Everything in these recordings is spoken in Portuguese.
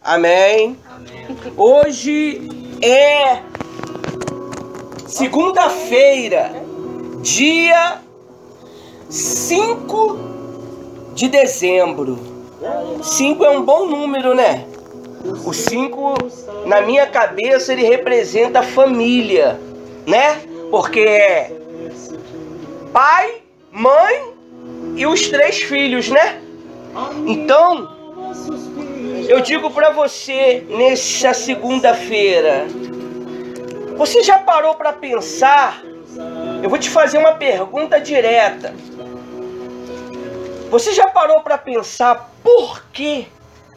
Amém. Hoje é segunda-feira, dia 5 de dezembro. 5 é um bom número, né? O 5, na minha cabeça, ele representa a família, né? Porque é pai, mãe e os 3 filhos, né? Então, eu digo pra você, nessa segunda-feira, você já parou pra pensar? Eu vou te fazer uma pergunta direta. Você já parou pra pensar por que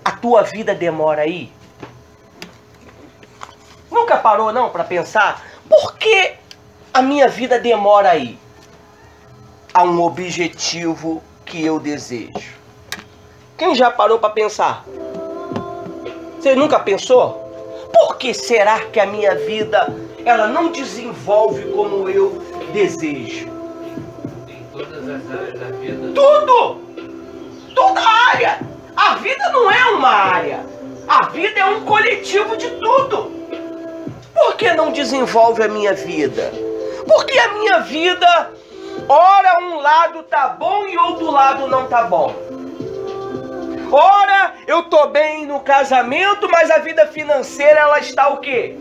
a tua vida demora aí? Nunca parou não pra pensar? Por que a minha vida demora aí? Há um objetivo que eu desejo. Quem já parou pra pensar? Você nunca pensou? Por que será que a minha vida ela não desenvolve como eu desejo? Em todas as áreas da vida. Tudo! Toda área! A vida não é uma área. A vida é um coletivo de tudo. Por que não desenvolve a minha vida? Porque a minha vida, ora um lado tá bom e outro lado não tá bom. Ora, eu tô bem no casamento, mas a vida financeira, ela está o quê?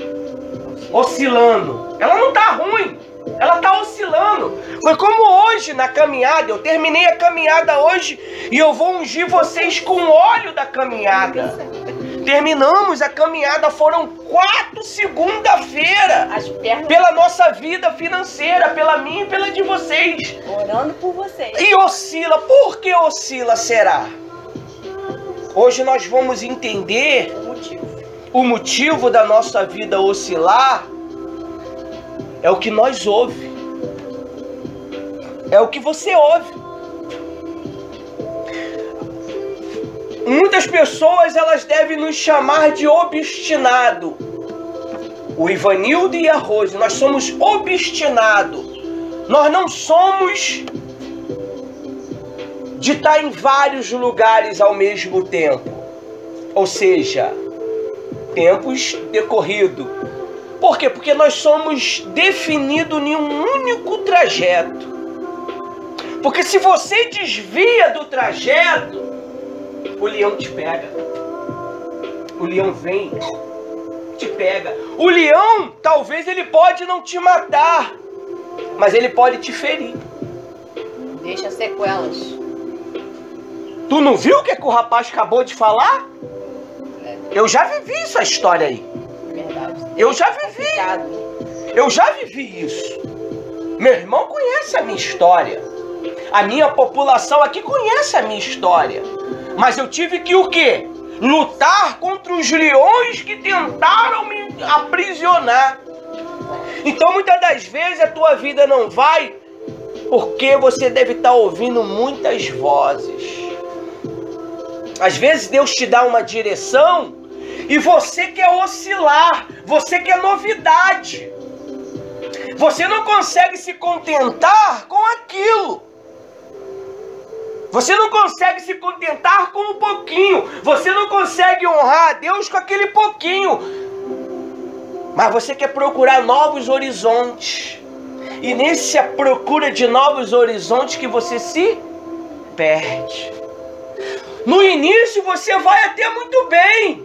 Oscilando. Ela não tá ruim, ela tá oscilando. Foi como hoje na caminhada, eu terminei a caminhada hoje e eu vou ungir vocês com o óleo da caminhada. Terminamos a caminhada, foram 4 segunda-feira. Pela nossa vida financeira, pela minha e pela de vocês. Orando por vocês. E oscila, por que oscila será? Hoje nós vamos entender o motivo da nossa vida oscilar. É o que nós ouvimos. É o que você ouve. Muitas pessoas elas devem nos chamar de obstinado. O Ivanildo e a Rose, nós somos obstinados. Nós não somos de estar em vários lugares ao mesmo tempo. Ou seja, tempos decorridos. Por quê? Porque nós somos definidos em um único trajeto. Porque se você desvia do trajeto, o leão te pega. O leão vem, te pega. O leão, talvez ele pode não te matar, mas ele pode te ferir. Deixa sequelas. Tu não viu o que o rapaz acabou de falar? Eu já vivi essa história aí. Verdade. Eu já vivi. Eu já vivi isso. Meu irmão conhece a minha história. A minha população aqui conhece a minha história. Mas eu tive que o quê? Lutar contra os leões que tentaram me aprisionar. Então muitas das vezes a tua vida não vai porque você deve estar ouvindo muitas vozes. Às vezes Deus te dá uma direção e você quer oscilar, você quer novidade. Você não consegue se contentar com aquilo. Você não consegue se contentar com um pouquinho. Você não consegue honrar a Deus com aquele pouquinho. Mas você quer procurar novos horizontes. E nessa procura de novos horizontes que você se perde. No início você vai até muito bem.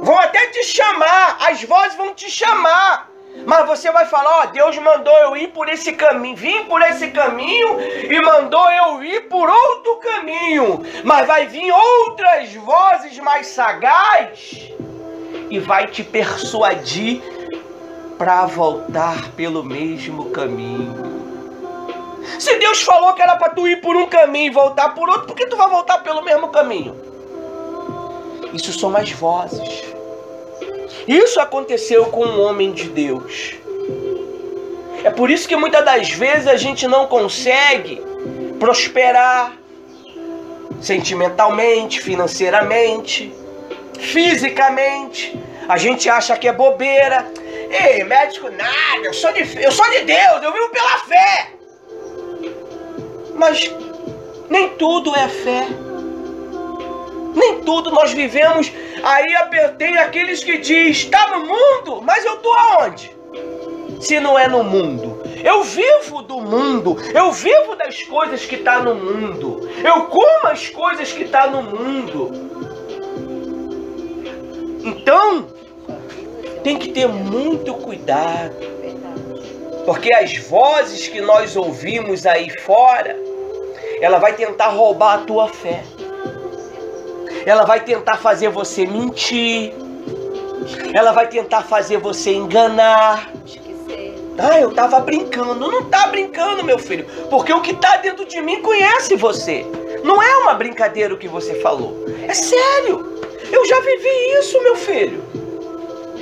Vão até te chamar. As vozes vão te chamar. Mas você vai falar, ó, Deus mandou eu ir por esse caminho, vim por esse caminho e mandou eu ir por outro caminho. Mas vai vir outras vozes mais sagazes e vai te persuadir para voltar pelo mesmo caminho. Se Deus falou que era para tu ir por um caminho e voltar por outro, por que tu vai voltar pelo mesmo caminho? Isso são as vozes. Isso aconteceu com um homem de Deus. É por isso que muitas das vezes a gente não consegue prosperar sentimentalmente, financeiramente, fisicamente. A gente acha que é bobeira. Ei, médico nada, eu sou de Deus, eu vivo pela fé. Mas nem tudo é fé. Nem tudo nós vivemos Aí tem aqueles que dizem, está no mundo, mas eu estou aonde? Se não é no mundo. Eu vivo do mundo, eu vivo das coisas que estão no mundo. Eu como as coisas que estão no mundo. Então, tem que ter muito cuidado. Porque as vozes que nós ouvimos aí fora, ela vai tentar roubar a tua fé. Ela vai tentar fazer você mentir. Ela vai tentar fazer você enganar. Ah, eu tava brincando. Não tá brincando, meu filho. Porque o que tá dentro de mim conhece você. Não é uma brincadeira o que você falou. É sério. Eu já vivi isso, meu filho.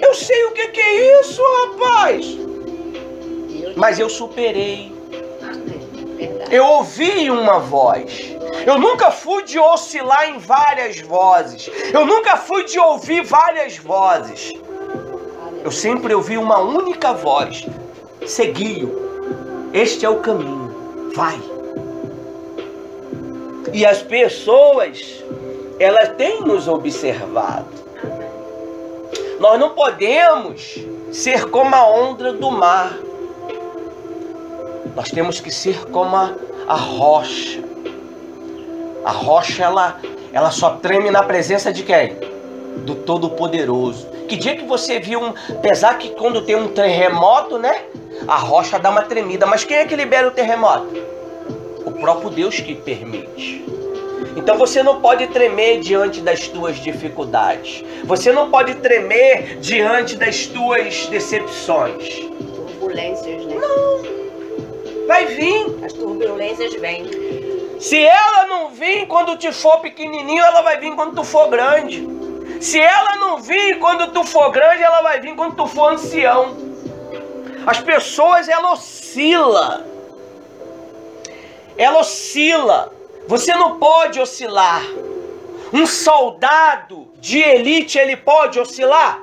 Eu sei o que é isso, rapaz. Mas eu superei. Eu ouvi uma voz. Eu nunca fui de oscilar em várias vozes. Eu nunca fui de ouvir várias vozes. Eu sempre ouvi uma única voz. Segui-o. Este é o caminho. Vai. E as pessoas, elas têm nos observado. Nós não podemos ser como a onda do mar. Nós temos que ser como a rocha. A rocha, ela só treme na presença de quem? Do Todo-Poderoso. Que dia que você viu apesar que quando tem um terremoto, né? A rocha dá uma tremida. Mas quem é que libera o terremoto? O próprio Deus que permite. Então você não pode tremer diante das tuas dificuldades. Você não pode tremer diante das tuas decepções. Turbulências, né? Não. Vai vir. As turbulências vêm. Se ela não vir quando tu for pequenininho, ela vai vir quando tu for grande. Se ela não vir quando tu for grande, ela vai vir quando tu for ancião. As pessoas, ela oscila. Ela oscila. Você não pode oscilar. Um soldado de elite, ele pode oscilar?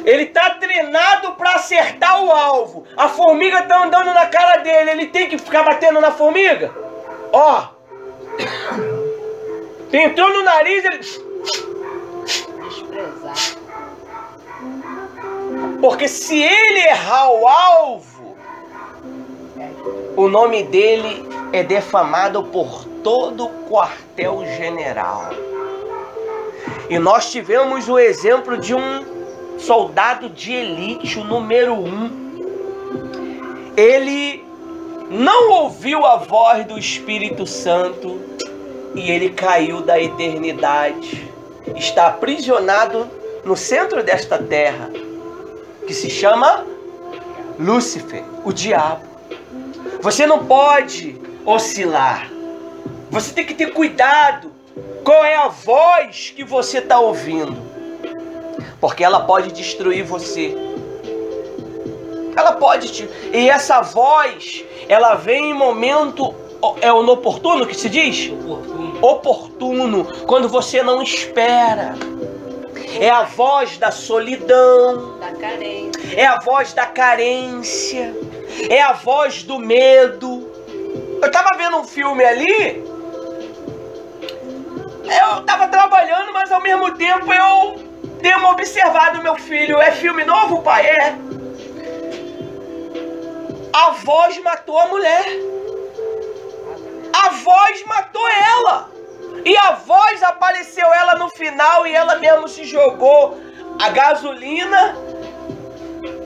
Ele está treinado para acertar o alvo. A formiga está andando na cara dele. Ele tem que ficar batendo na formiga? Ó. Entrou no nariz, ele... Desprezar. Porque se ele errar o alvo, o nome dele é defamado por todo o quartel-general. E nós tivemos o exemplo de um soldado de elite, o número 1. Ele não ouviu a voz do Espírito Santo e ele caiu da eternidade. Está aprisionado no centro desta terra, que se chama Lúcifer, o diabo. Você não pode oscilar. Você tem que ter cuidado. Qual é a voz que você está ouvindo? Porque ela pode destruir você. Ela pode... E essa voz, ela vem em momento... É o inoportuno que se diz? Oportuno. Quando você não espera. É a voz da solidão. Da carência. É a voz da carência. É a voz do medo. Eu estava vendo um filme ali. Eu estava trabalhando, mas ao mesmo tempo eu dei uma observada do meu filho. É filme novo, pai? É. A voz matou a mulher. A voz matou ela. E a voz apareceu ela no final e ela mesmo se jogou a gasolina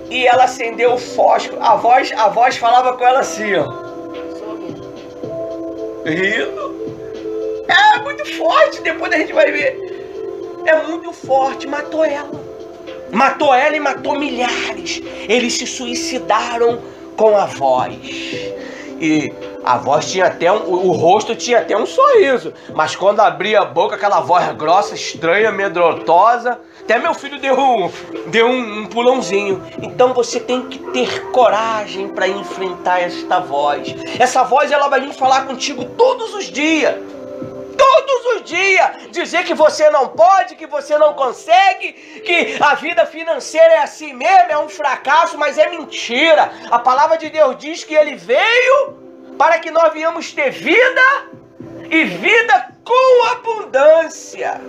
e ela acendeu o fósforo. A voz falava com ela assim, ó. Rindo. É muito forte, depois a gente vai ver. É muito forte, matou ela. Matou ela e matou milhares. Eles se suicidaram com a voz. E a voz tinha até o rosto tinha até um sorriso. Mas quando abria a boca, aquela voz grossa, estranha, medrosa. Até meu filho deu um pulãozinho. Então você tem que ter coragem para enfrentar esta voz. Essa voz, ela vai vir falar contigo todos os dias. Todos os dias. Dizer que você não pode, que você não consegue, que a vida financeira é assim mesmo, é um fracasso, mas é mentira. A palavra de Deus diz que ele veio para que nós venhamos ter vida e vida com abundância.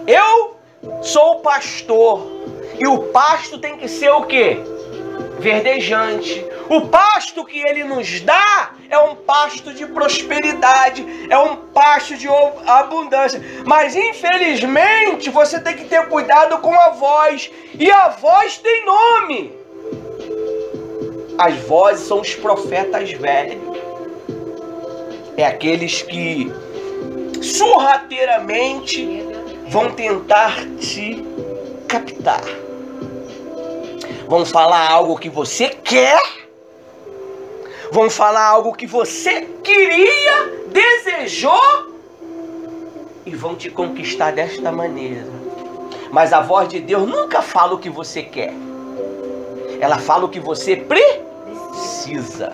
Eu sou o pastor e o pasto tem que ser o quê? Verdejante. O pasto que ele nos dá é um pasto de prosperidade, é um pasto de abundância. Mas infelizmente você tem que ter cuidado com a voz, e a voz tem nome. As vozes são os profetas velhos. É aqueles que sorrateiramente vão tentar te captar. Vão falar algo que você quer, vão falar algo que você queria, desejou, e vão te conquistar desta maneira. Mas a voz de Deus nunca fala o que você quer. Ela fala o que você precisa.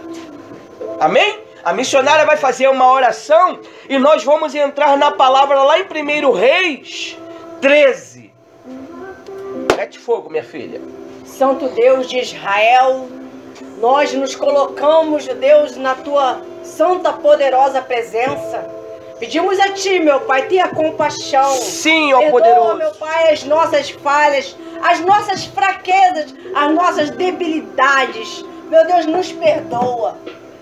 Amém? A missionária vai fazer uma oração e nós vamos entrar na palavra lá em 1 Reis 13. Mete fogo, minha filha. Santo Deus de Israel, nós nos colocamos, Deus, na tua santa, poderosa presença. Pedimos a ti, meu Pai, tenha compaixão. Sim, ó Perdoa, poderoso. meu Pai, as nossas falhas, as nossas fraquezas, as nossas debilidades. Meu Deus, nos perdoa.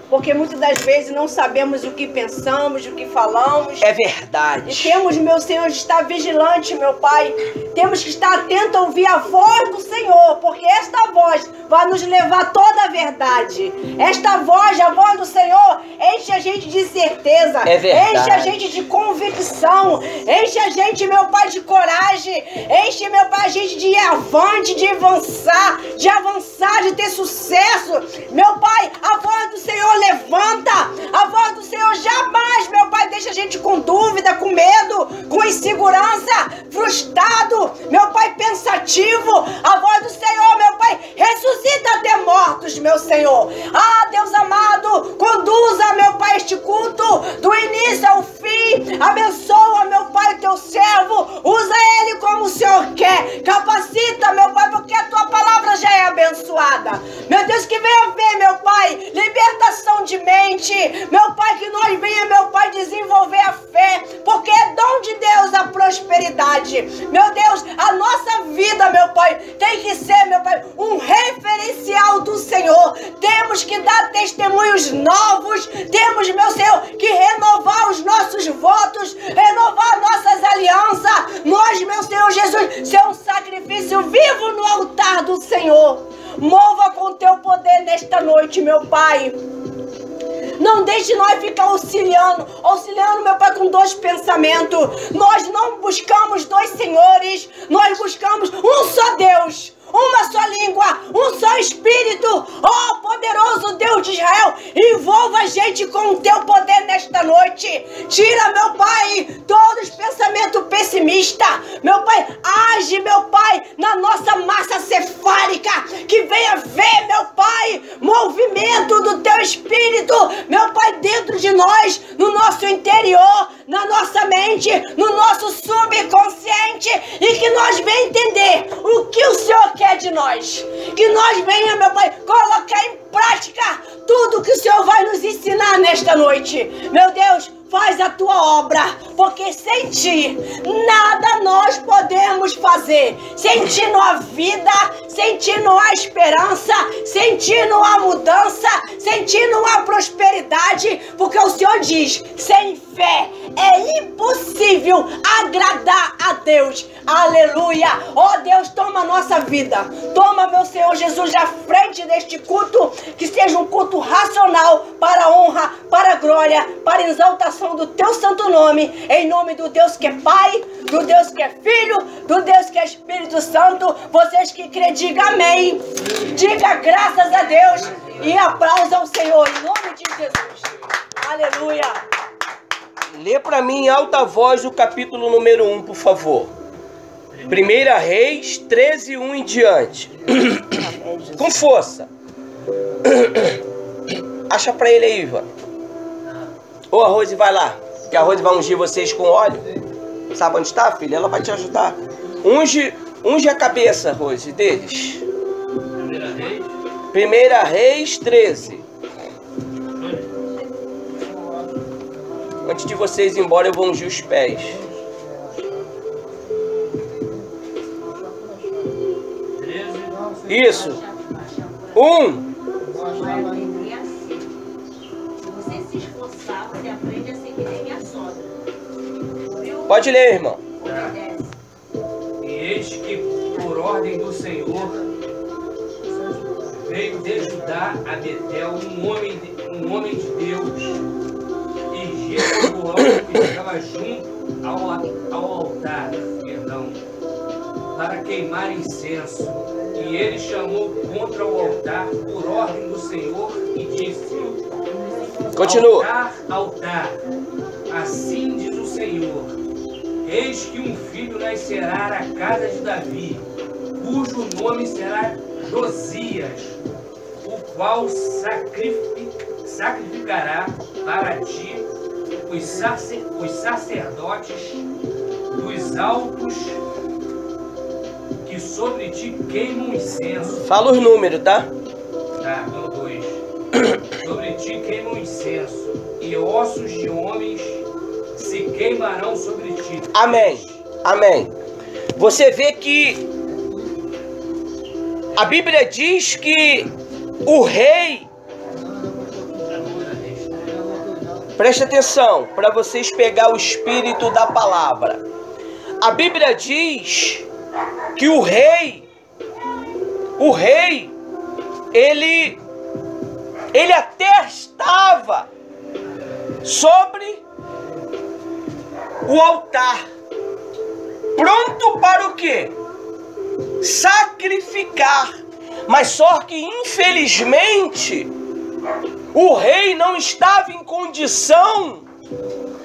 Porque muitas das vezes não sabemos o que pensamos, o que falamos. É verdade. E temos, meu Senhor, de estar vigilante, meu Pai. Temos que estar atento a ouvir a voz do Senhor, porque esta voz vai nos levar a toda a verdade. Esta voz, a voz do Senhor, enche a gente de certeza. É verdade. Enche a gente de convicção. Enche a gente, meu Pai, de coragem. Enche, meu Pai, a gente de ir avante, de avançar, de ter sucesso. Meu Pai, a voz do Senhor levanta. A voz do Senhor jamais, meu Pai, deixa a gente com dúvida, com medo, com insegurança, frustrado, meu Pai, pensativo. A voz do Senhor, meu Pai, ressuscita até mortos, meu Senhor. Ah, Deus amado, conduza, meu Pai, este culto do início ao fim. Abençoa, meu Pai, teu servo. Usa ele como o Senhor quer. Capacita, meu Pai, porque a tua palavra já é abençoada. Meu Deus, que venha ver, meu Pai, libertação de mente. Meu Pai, que nós venha, meu Pai, desenvolver a fé, porque é dom de Deus a prosperidade. Meu Deus, a nossa vida, meu Pai, tem que ser, meu Pai, um referencial do Senhor. Temos que dar testemunhos novos. Temos, meu Senhor, que renovar os nossos votos, renovar nossas alianças. Nós, meu Senhor Jesus, ser um sacrifício vivo no altar do Senhor. Mova com teu poder nesta noite, meu Pai. Não deixe nós ficar auxiliando, meu Pai, com dois pensamentos. Nós não buscamos dois senhores, nós buscamos um só Deus, uma só língua, um só Espírito. Ó poderoso Deus de Israel, envolva a gente com o teu poder nesta noite. Tira, meu Pai, todos os pensamentos pessimistas. Meu Pai, age, meu Pai, na nossa massa cefálica. Que venha ver, meu Pai, movimento do teu Espírito, meu Pai, dentro de nós, no nosso interior, na nossa mente, no nosso subconsciente. E que nós venhamos entender o que o Senhor quer de nós. Que nós venhamos, meu Pai, colocar em prática tudo que o Senhor vai nos ensinar nesta noite. Meu Deus, faz a tua obra, porque sem ti nada nós podemos fazer. Sem ti não há vida, sem ti não há esperança, sem ti não há mudança, sem ti não há prosperidade, porque o Senhor diz, sem fé é impossível agradar a Deus. Aleluia! Ó Deus, toma a nossa vida. Toma, meu Senhor Jesus, à frente deste culto, que seja um culto racional, para a honra, para a glória, para a exaltação do teu santo nome, em nome do Deus que é Pai, do Deus que é Filho, do Deus que é Espírito Santo. Vocês que crêem, diga amém. Diga graças a Deus e aplausos ao Senhor, em nome de Jesus. Aleluia! Lê para mim em alta voz o capítulo número 1, por favor. 1 Reis 13, 1 em diante. Com força. Acha pra ele aí, Ivan. Ô, a Rose, vai lá. Que a Rose vai ungir vocês com óleo. Sabe onde está, filha? Ela vai te ajudar. Unge a cabeça, Rose, deles. 1 Reis 13. Antes de vocês ir embora, eu vou ungir os pés. Isso. 1. Se você se esforçar, você aprende a ser que nem minha sogra. Pode ler, irmão. Obedece. E eis que, por ordem do Senhor, veio de Judá a Betel um homem de Deus, e Jeroboão que estava junto ao altar, para queimar incenso. E ele chamou contra o altar por ordem do Senhor e disse: Continua. Altar, altar, assim diz o Senhor: eis que um filho nascerá à casa de Davi, cujo nome será Josias, o qual sacrificará para ti os sacerdotes dos altos que sobre ti queimam incenso. Fala os números, tá? Tá, no 2. Sobre ti queimam incenso, e ossos de homens se queimarão sobre ti. Amém. Amém. Você vê que a Bíblia diz que o rei... Preste atenção, para vocês pegar o espírito da palavra. A Bíblia diz que o rei, ele até estava sobre o altar, pronto para o quê? Sacrificar. Mas só que infelizmente o rei não estava em condição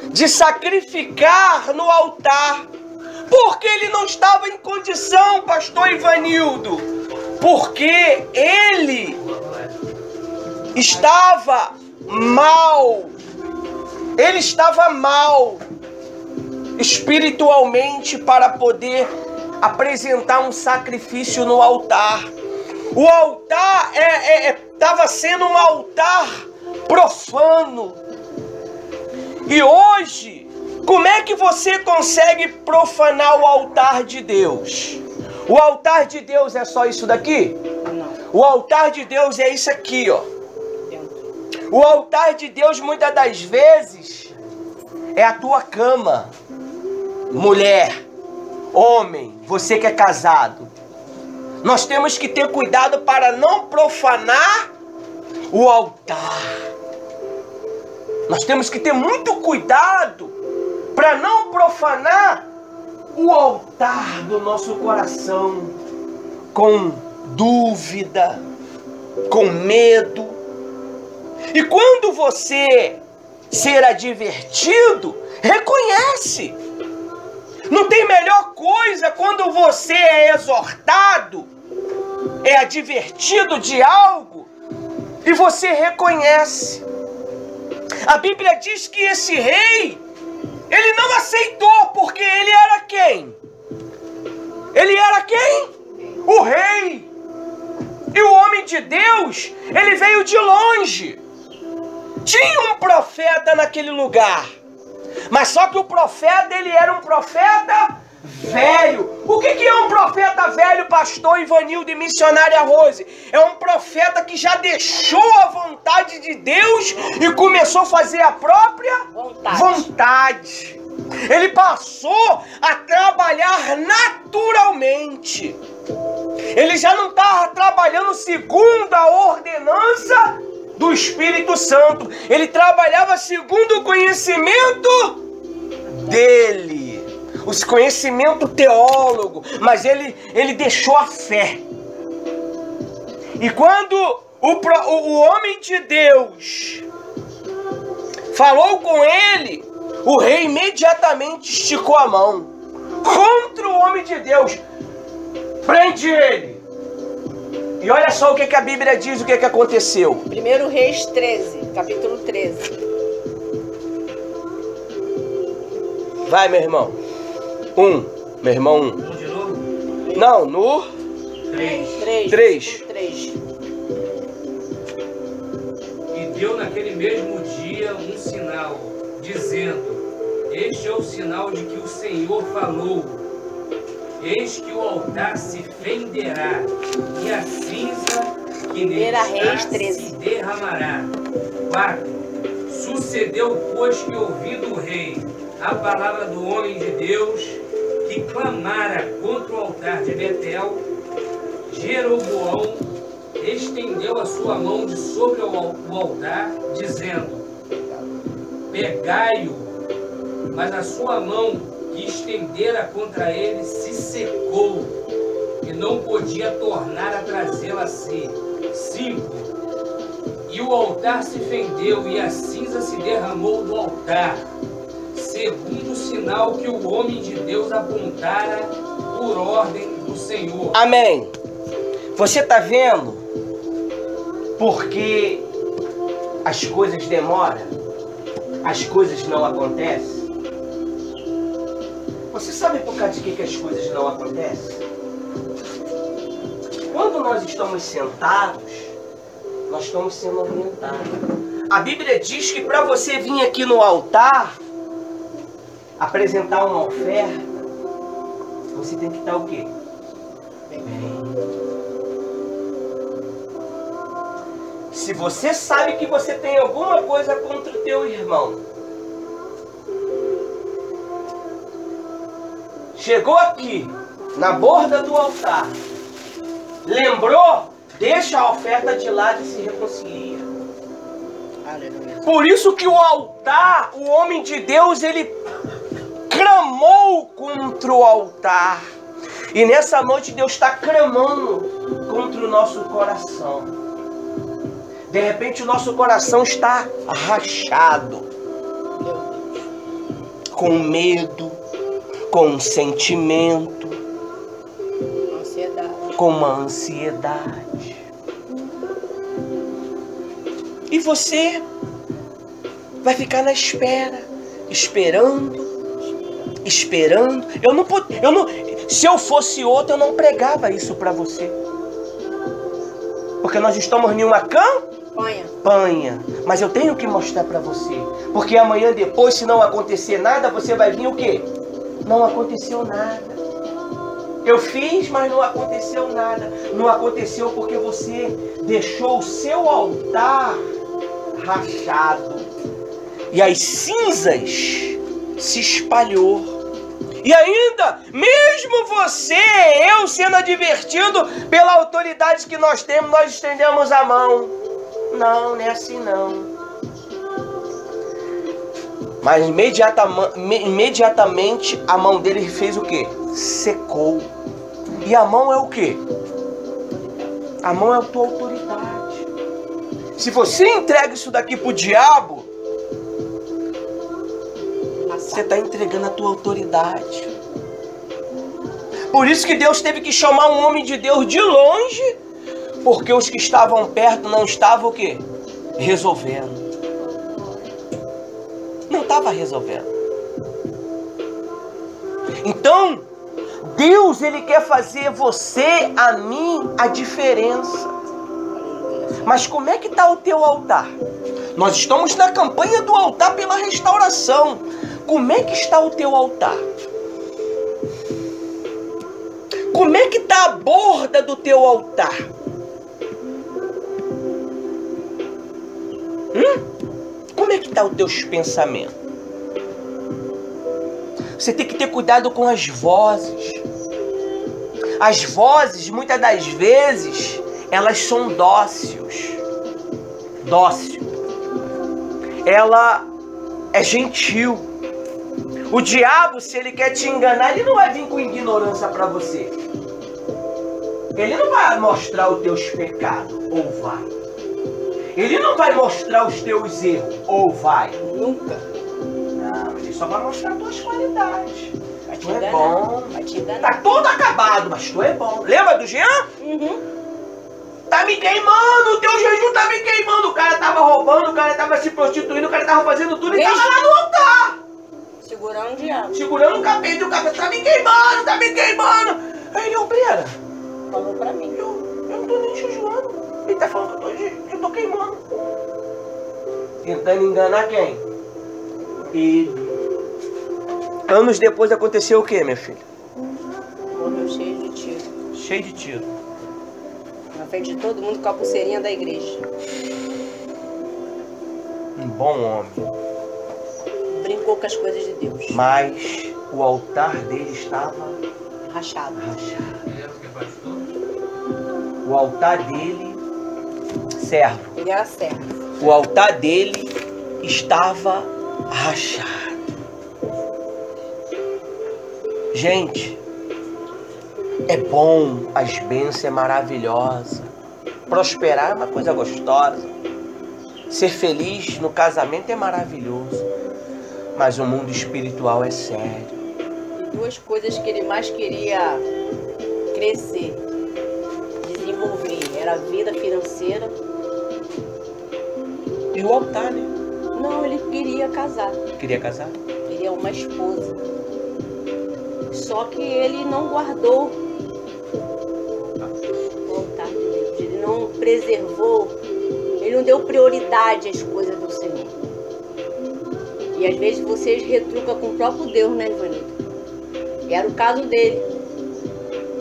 de sacrificar no altar. Por que ele não estava em condição, pastor Ivanildo? Porque ele estava mal. Ele estava mal espiritualmente para poder apresentar um sacrifício no altar. O altar estava sendo um altar profano. E hoje, como é que você consegue profanar o altar de Deus? O altar de Deus é só isso daqui? Não. O altar de Deus é isso aqui, ó. O altar de Deus, muitas das vezes, é a tua cama. Mulher, homem, você que é casado. Nós temos que ter cuidado para não profanar o altar. Nós temos que ter muito cuidado para não profanar o altar do nosso coração com dúvida, com medo. E quando você ser advertido, reconhece. Não tem melhor coisa quando você é exortado, é advertido de algo e você reconhece. A Bíblia diz que esse rei, ele não aceitou, porque ele era quem? Ele era quem? O rei. E o homem de Deus, ele veio de longe. Tinha um profeta naquele lugar. Mas só que o profeta, ele era um profeta velho. O que é um profeta velho, pastor Ivanildo e missionária Rose? É um profeta que já deixou a vontade de Deus e começou a fazer a própria vontade. Ele passou a trabalhar naturalmente. Ele já não estava trabalhando segundo a ordenança do Espírito Santo. Ele trabalhava segundo o conhecimento dele, o conhecimento teólogo, mas ele deixou a fé. E quando o homem de Deus falou com ele, o rei imediatamente esticou a mão contra o homem de Deus. Prende ele. E olha só o que a Bíblia diz, o que aconteceu. 1 Reis 13, capítulo 13. Vai, meu irmão. Meu irmão 1. De novo? Não, no 3. 3. E deu naquele mesmo dia um sinal, dizendo: este é o sinal de que o Senhor falou. Eis que o altar se fenderá, e a cinza que nele está se derramará. 4. Sucedeu, pois, que ouvi do rei a palavra do homem de Deus, que clamara contra o altar de Betel, Jeroboão estendeu a sua mão de sobre o altar, dizendo: pegai-o. Mas a sua mão que estendera contra ele se secou, e não podia tornar a trazê-la a si. 5. E o altar se fendeu, e a cinza se derramou do altar, segundo o sinal que o homem de Deus apontara por ordem do Senhor. Amém. Você está vendo? Porque as coisas demoram, as coisas não acontecem. Você sabe por causa de que as coisas não acontecem? Quando nós estamos sentados, nós estamos sendo orientados. A Bíblia diz que para você vir aqui no altar, apresentar uma oferta, você tem que estar o quê? Bem. Se você sabe que você tem alguma coisa contra o teu irmão, chegou aqui, na borda do altar, lembrou, deixa a oferta de lado e se reconcilia. Aleluia. Por isso que o altar, o homem de Deus, ele clamou contra o altar. E nessa noite Deus está clamando contra o nosso coração. De repente o nosso coração está rachado, com medo, com um sentimento, com uma ansiedade. E você vai ficar na espera, esperando. Se eu fosse outro, eu não pregava isso para você. Porque nós estamos em uma campanha. Mas eu tenho que mostrar para você. Porque amanhã depois, se não acontecer nada, você vai vir o quê? Não aconteceu nada. Eu fiz, mas não aconteceu nada. Não aconteceu porque você deixou o seu altar rachado. E as cinzas se espalhou. E ainda, mesmo você, eu sendo advertido pela autoridade que nós temos, nós estendemos a mão. Não é assim não. Mas imediatamente a mão dele fez o quê? Secou. E a mão é o quê? A mão é a tua autoridade. Se você entrega isso daqui pro diabo, você está entregando a tua autoridade. Por isso que Deus teve que chamar um homem de Deus de longe, porque os que estavam perto não estavam o quê? Resolvendo. Não estava resolvendo. Então, Deus, Ele quer fazer você, a mim, a diferença. Mas como é que está o teu altar? Nós estamos na campanha do altar pela restauração. Como é que está o teu altar? Como é que está a borda do teu altar? Como é que está os teus pensamentos? Você tem que ter cuidado com as vozes. As vozes, muitas das vezes, elas são dóceis. Ela é gentil. O diabo, se ele quer te enganar, ele não vai vir com ignorância para você. Ele não vai mostrar os teus pecados, ou vai. Ele não vai mostrar os teus erros, ou vai. Nunca. Não, ele só vai mostrar as tuas qualidades. Tu é bom. Tá todo acabado, mas tu é bom. Lembra do Jean? Tá me queimando, o teu jejum tá me queimando. O cara tava roubando, o cara tava se prostituindo, o cara tava fazendo tudo e tava lá no altar. Segurando o diabo. Segurando o capeta, o capeta tá me queimando, tá me queimando. Aí ele, obreira, falou pra mim. Eu não tô nem jejuando. Ele tá falando que eu tô queimando. Tentando enganar quem? ele. Anos depois aconteceu o que, minha filha? Morreu cheio de tiro. Cheio de tiro. Na frente de todo mundo com a pulseirinha da igreja. Um bom homem. Brincou com as coisas de Deus. Mas o altar dele estava Rachado. rachado. Ele era o que, pastor? O altar dele, servo. Ele era servo. O altar dele estava rachado. Gente, é bom, as bênçãos é maravilhosa. Prosperar é uma coisa gostosa. Ser feliz no casamento é maravilhoso. Mas o mundo espiritual é sério. E duas coisas que ele mais queria crescer, desenvolver, era a vida financeira. E o altar, né? Não, ele queria casar. Queria casar? Queria uma esposa. Só que ele não guardou o altar de Deus. Ele não preservou. Ele não deu prioridade às coisas do Senhor. E às vezes vocês retrucam com o próprio Deus, né, Ivanildo? E era o caso dele.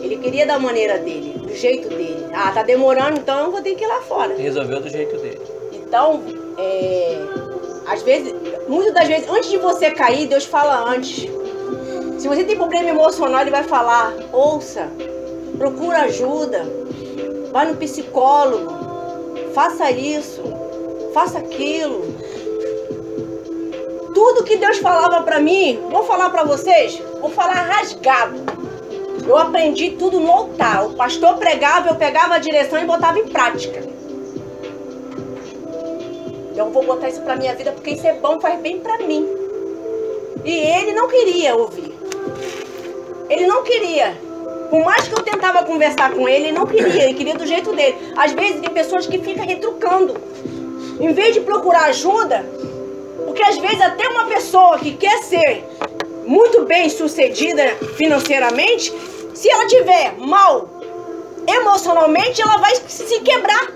Ele queria da maneira dele, do jeito dele. Ah, tá demorando, então eu vou ter que ir lá fora. Resolveu do jeito dele. Então, às vezes, muitas das vezes, antes de você cair, Deus fala antes. Se você tem problema emocional, Ele vai falar: ouça, procura ajuda, vai no psicólogo, faça isso, faça aquilo. Tudo que Deus falava pra mim, vou falar pra vocês, vou falar rasgado. Eu aprendi tudo no altar. O pastor pregava, eu pegava a direção e botava em prática. Eu vou botar isso pra minha vida porque isso é bom, faz bem pra mim. E ele não queria ouvir. Ele não queria. Por mais que eu tentava conversar com ele, ele não queria. Ele queria do jeito dele. Às vezes tem pessoas que ficam retrucando. Em vez de procurar ajuda, porque às vezes até uma pessoa que quer ser muito bem sucedida financeiramente, se ela tiver mal emocionalmente, ela vai se quebrar.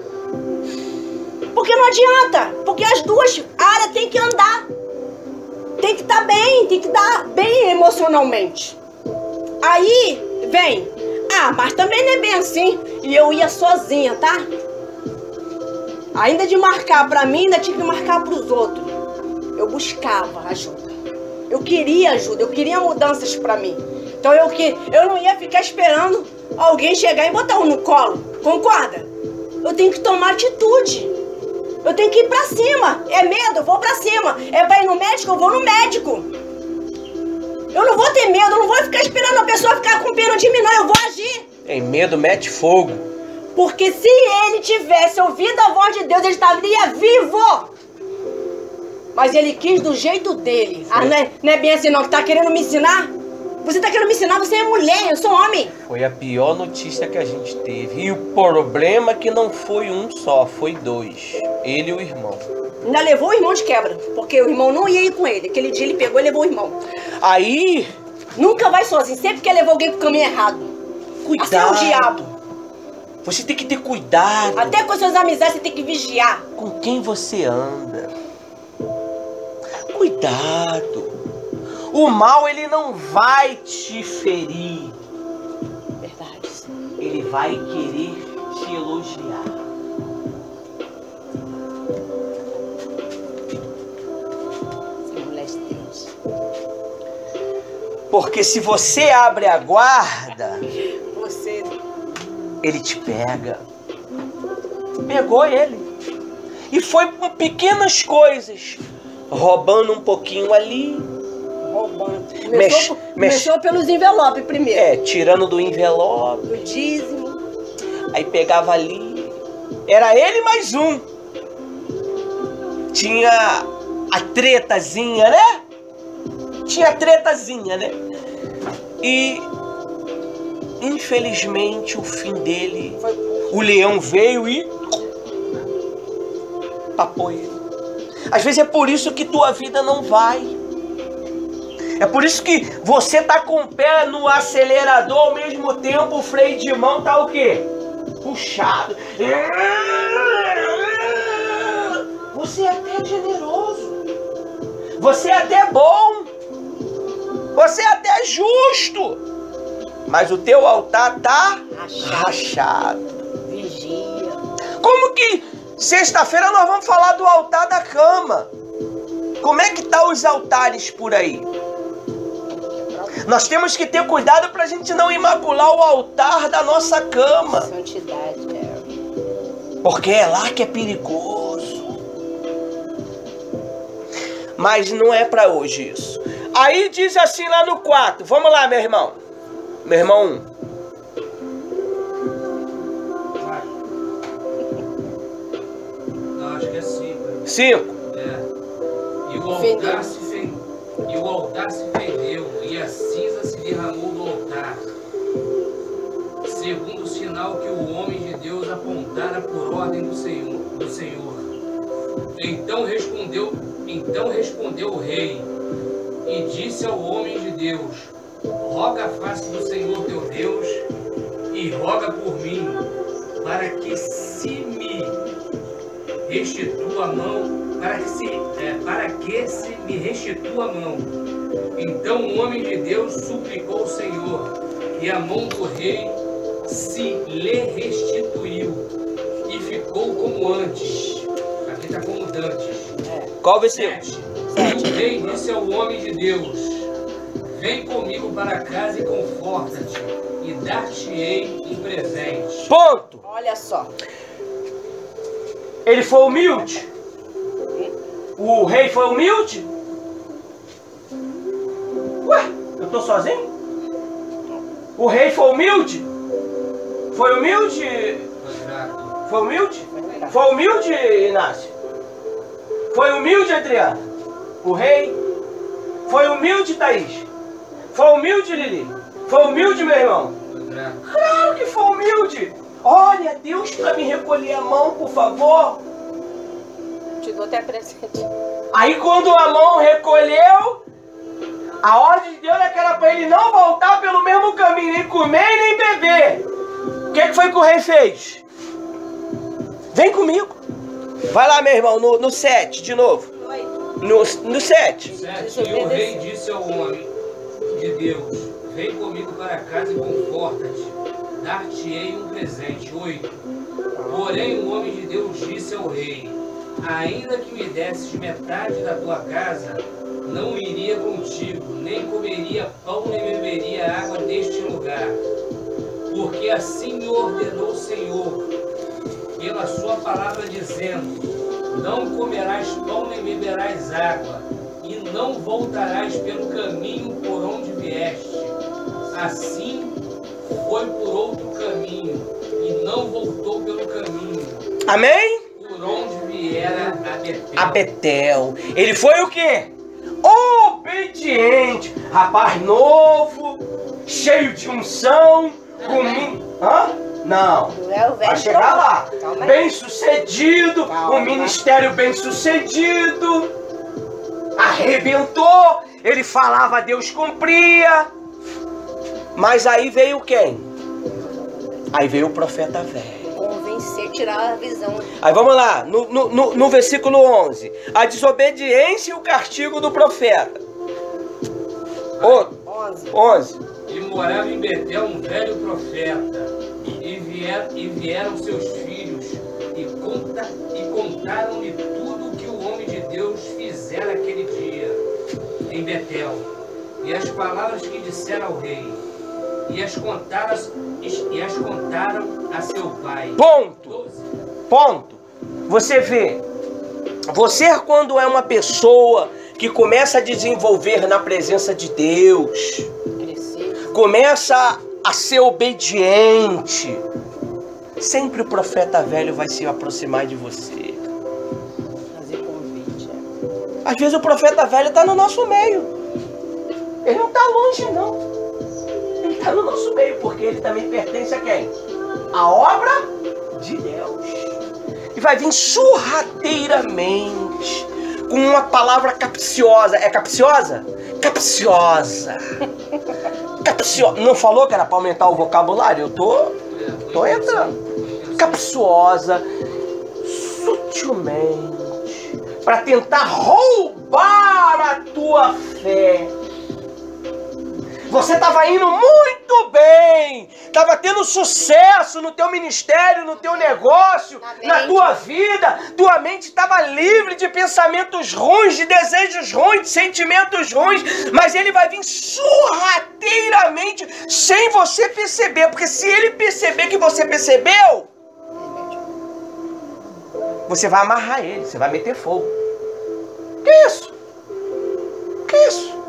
Porque não adianta. Porque as duas áreas têm que andar. Tem que estar bem, tem que estar bem emocionalmente. Aí vem, mas também não é bem assim. E eu ia sozinha, tá? Ainda de marcar pra mim, ainda tinha que marcar pros outros. Eu buscava ajuda. Eu queria ajuda, eu queria mudanças pra mim. Então eu não ia ficar esperando alguém chegar e botar um no colo. Concorda? Eu tenho que tomar atitude. Eu tenho que ir pra cima. É medo, eu vou pra cima. É pra ir no médico, eu vou no médico. Eu não vou ter medo, eu não vou ficar esperando a pessoa ficar com pena de mim, não. Eu vou agir. Tem medo, mete fogo. Porque se ele tivesse ouvido a voz de Deus, ele estaria vivo. Mas ele quis do jeito dele. Não é bem assim não, que tá querendo me ensinar? Você tá querendo me ensinar? Você é mulher, eu sou homem. Foi a pior notícia que a gente teve. E o problema é que não foi um só, foi dois. Ele e o irmão. Ainda levou o irmão de quebra, porque o irmão não ia ir com ele. Aquele dia ele pegou e levou o irmão. Aí... Nunca vai sozinho, sempre quer levar alguém pro caminho errado. Cuidado. Assim é o diabo. Você tem que ter cuidado. Até com as suas amizades você tem que vigiar. Com quem você anda. Cuidado. O mal, ele não vai te ferir. Verdade. Ele vai querer te elogiar. Porque se você abre a guarda, ele te pega. Pegou ele. E foi com pequenas coisas. Roubando um pouquinho ali. Roubando. Começou pelos envelopes primeiro. Tirando do envelope. Do dízimo. Aí pegava ali. Era ele mais um. Tinha a tretazinha, né? E infelizmente o fim dele, o leão veio e papou ele. Às vezes é por isso que tua vida não vai. É por isso que você tá com o pé no acelerador, ao mesmo tempo o freio de mão tá o quê? Puxado. Você é até generoso. Você é até bom. Você é até justo. Mas o teu altar tá rachado. Vigia. Como que sexta-feira nós vamos falar do altar da cama? Como é que tá os altares por aí? Nós temos que ter cuidado para a gente não imacular o altar da nossa cama. Santidade, Porque é lá que é perigoso. Mas não é para hoje isso. Aí diz assim lá no 4. Vamos lá, meu irmão. Meu irmão 1. Não, acho que é 5. 5. E o altar se fendeu, e a cinza se derramou do altar, segundo o sinal que o homem de Deus apontara por ordem do Senhor. Então respondeu o rei, e disse ao homem de Deus: roga a face do Senhor teu Deus, e roga por mim, para que se me restitua a mão, para que se me restitua a mão. Então o homem de Deus suplicou ao Senhor, e a mão do rei se lhe restituiu, e ficou como antes. Aqui está como dantes. Qual versículo? 7. E o rei disse ao homem de Deus: vem comigo para casa e conforta-te, e dar-te-ei um presente. Ponto. Olha só. Ele foi humilde? O rei foi humilde? Ué, eu tô sozinho? O rei foi humilde? Foi humilde? Foi humilde? Foi humilde, Inácio? Foi humilde, Adriano? O rei? Foi humilde, Thaís? Foi humilde, Lili? Foi humilde, meu irmão? Claro que foi humilde! Olha, Deus, para me recolher a mão, por favor. Te dou até presente. Aí quando a mão recolheu, a ordem de Deus é que era para ele não voltar pelo mesmo caminho, nem comer e nem beber. O que foi que o rei fez? Vem comigo. Vai lá, meu irmão, no 7, de novo. No 7. E o rei disse ao homem de Deus: vem comigo para casa e conforta-te, dar-te-ei um presente. 8. Porém o homem de Deus disse ao rei: ainda que me desses metade da tua casa, não iria contigo, nem comeria pão, nem beberia água neste lugar. Porque assim me ordenou o Senhor, pela sua palavra, dizendo: não comerás pão, nem beberás água, e não voltarás pelo caminho por onde vieste. Assim foi por outro caminho, e não voltou pelo caminho. Amém? Por onde viera a Betel. A Betel. Ele foi o quê? Obediente. Rapaz novo, cheio de unção, Hã? Não. Vai chegar lá. Bem sucedido, um ministério bem sucedido. Arrebentou. Ele falava, Deus cumpria. Mas aí veio quem? Aí veio o profeta velho. Convencer, tirar a visão. Aí vamos lá, no versículo 11. A desobediência e o castigo do profeta. 11. E morava em Betel um velho profeta, e vieram seus filhos, e contaram-lhe tudo o que o homem de Deus fizera aquele dia em Betel, e as palavras que dissera ao rei, e as contaram a seu pai. Ponto. Você vê, você quando é uma pessoa que começa a desenvolver na presença de Deus, começa a ser obediente, sempre o profeta velho vai se aproximar de você. Fazer convite. Às vezes o profeta velho está no nosso meio. Ele não está longe, não. Ele está no nosso meio, porque ele também pertence a quem? A obra de Deus. E vai vir sorrateiramente, com uma palavra capciosa. É capciosa? Capciosa. Não falou que era para aumentar o vocabulário? Eu tô entrando. Capciosa, sutilmente, para tentar roubar a tua fé. Você estava indo muito bem, estava tendo sucesso no teu ministério, no teu negócio, na tua vida. Tua mente estava livre de pensamentos ruins, de desejos ruins, de sentimentos ruins. Mas ele vai vir sorrateiramente sem você perceber. Porque se ele perceber que você percebeu, você vai amarrar ele, você vai meter fogo. Que isso? Que isso?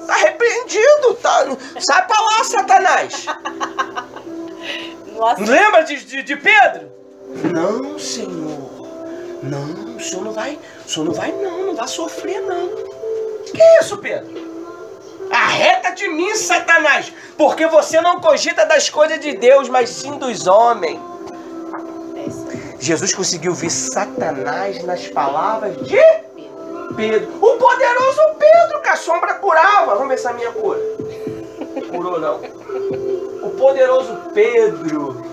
Tá repreendido, tá? Sai pra lá, Satanás. Nossa. Lembra de Pedro? Não, Senhor. Não, o senhor não vai não vai sofrer não. Que isso, Pedro? Arreta de mim, Satanás, porque você não cogita das coisas de Deus, mas sim dos homens. Jesus conseguiu ver Satanás nas palavras de Pedro. O poderoso Pedro, que a sombra curava. Vamos ver se a minha cura. Curou não. O poderoso Pedro.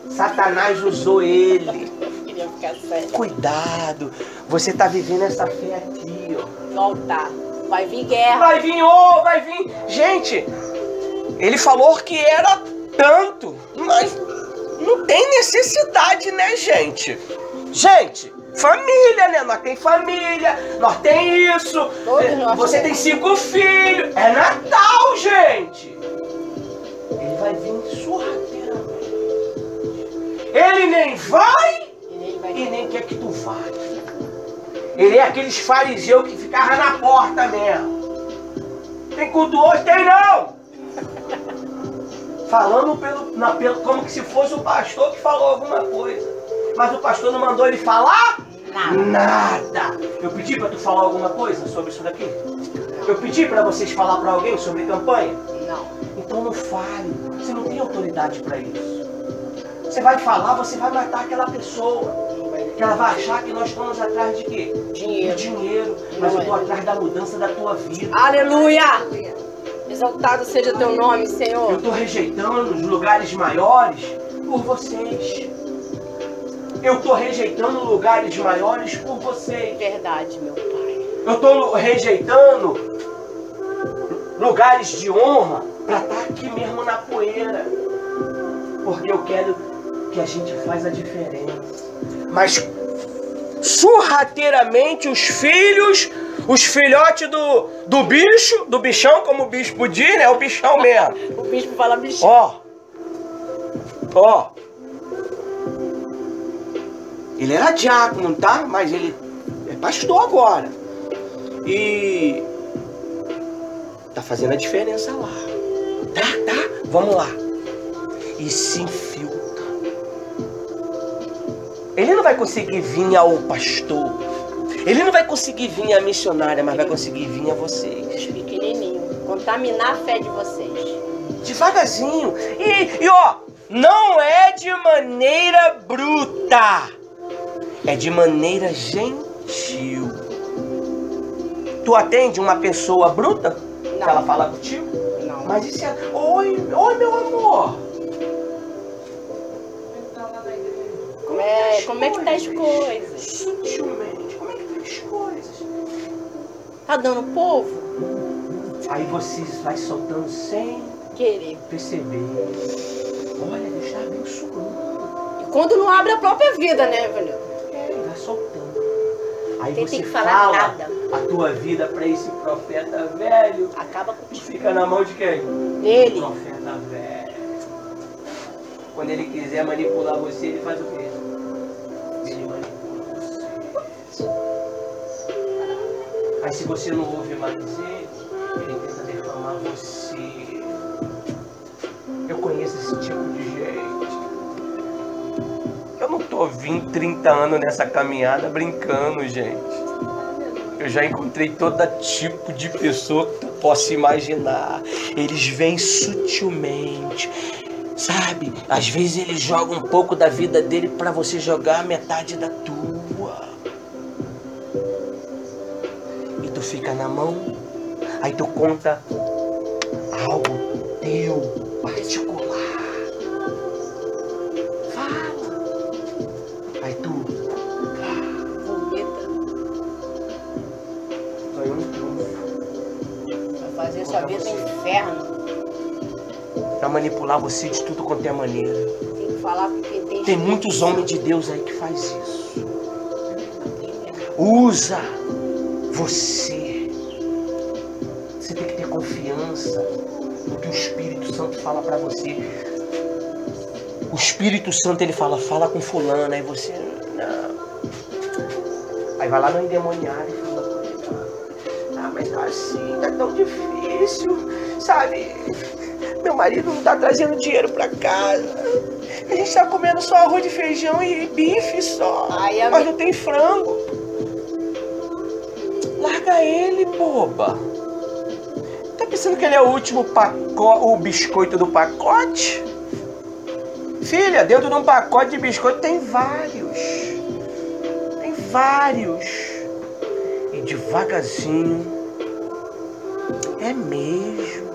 Satanás usou ele. Queria ficar sério. Cuidado. Você está vivendo essa fé aqui, ó. No altar. Vai vir guerra. Vai vir. Gente, ele falou que era tanto. Mas não tem necessidade, né, gente? Gente, família, né? Nós tem família, nós tem isso. Você tem 5 filhos. É Natal, gente. Ele vai vir sorrateiramente. Ele nem vai e nem quer que tu vá. Ele é aqueles fariseus que ficavam na porta mesmo. Tem culto hoje? Tem não. Falando pelo como que se fosse o pastor que falou alguma coisa. Mas o pastor não mandou ele falar? Nada. Eu pedi para tu falar alguma coisa sobre isso daqui? Eu pedi para vocês falar para alguém sobre campanha? Não. Então não fale. Você não tem autoridade para isso. Você vai falar, você vai matar aquela pessoa. Que ela vai achar que nós estamos atrás de quê? Dinheiro. Mas eu estou atrás da mudança da tua vida. Aleluia! Exaltado seja teu nome, Senhor. Eu estou rejeitando os lugares maiores por vocês. Eu estou rejeitando lugares maiores por vocês. Verdade, meu Pai. Eu estou rejeitando lugares de honra para estar aqui mesmo na poeira. Porque eu quero que a gente faça a diferença. Mas sorrateiramente os filhotes do bicho, do bichão, como o bispo diz, né? O bichão mesmo. O bispo fala bichão. Ó. Ele era diácono, tá? Mas ele é pastor agora. E tá fazendo a diferença lá. Tá? Vamos lá. E se infiltra. Ele não vai conseguir vir ao pastor. Ele não vai conseguir vir a missionária, mas vai conseguir vir a vocês. Pequenininho. Contaminar a fé de vocês. Devagarzinho. E ó, não é de maneira bruta. É de maneira gentil. Tu atende uma pessoa bruta? Não. Que ela fala contigo? Não. Mas isso é... Oi, meu amor. Como é que tá as coisas? Sutilmente. Como é que tá as coisas? Tá dando povo? Aí você vai soltando sem Querer. perceber. Olha, Deus está abençoando. E quando não abre a própria vida, né, Vanildo? Ele vai soltando. Aí Tem você que falar fala nada. a tua vida para esse profeta velho. Acaba Tu contigo. fica na mão de quem? Dele. Profeta velho. Quando ele quiser manipular você, ele faz o quê? Ele manipula você. Aí se você não ouve mais ele tenta defamar você. Eu conheço esse tipo de gente. Eu não tô 20, 30 anos nessa caminhada brincando, gente. Eu já encontrei todo tipo de pessoa que tu possa imaginar. Eles vêm sutilmente, sabe? Às vezes ele joga um pouco da vida dele para você jogar a metade da tua. E tu fica na mão, aí tu conta algo teu, particular. Fala. Aí tu... Vomita. Ganhou um trunfo. Pra manipular você de tudo quanto é maneira. Tem que falar porque Tem muitos homens de Deus aí que faz isso. Usa você. Você tem que ter confiança no que o Espírito Santo fala pra você. O Espírito Santo, ele fala com fulano, aí você, não. Aí vai lá no endemoniado e fala com ele, mas tá assim, tá tão difícil, sabe? Meu marido não tá trazendo dinheiro pra casa. A gente tá comendo só arroz de feijão e bife só. Mas não tem frango. Larga ele, boba. Tá pensando que ele é o último o biscoito do pacote? Filha, dentro de um pacote de biscoito tem vários. Tem vários. E devagarzinho. É mesmo.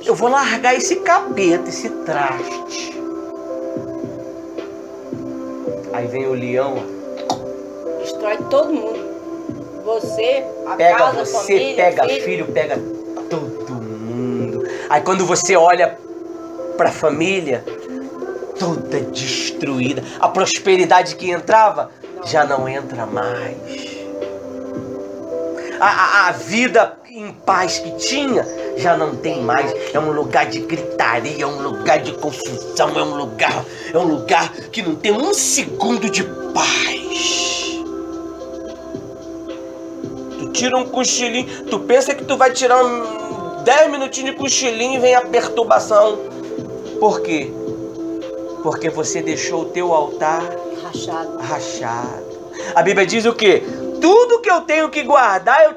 Eu vou largar esse capeta, esse traste. Aí vem o leão. Destrói todo mundo. Você, a pega casa, você, a família, pega filho, pega todo mundo. Aí quando você olha pra família, toda destruída. A prosperidade que entrava, já não entra mais. A vida em paz que tinha, já não tem mais. É um lugar de gritaria, é um lugar de confusão, é um lugar que não tem um segundo de paz. Tu tira um cochilinho, tu pensa que tu vai tirar 10 minutinhos de cochilinho e vem a perturbação. Por quê? Porque você deixou o teu altar rachado. A Bíblia diz o quê? Tudo que eu tenho que guardar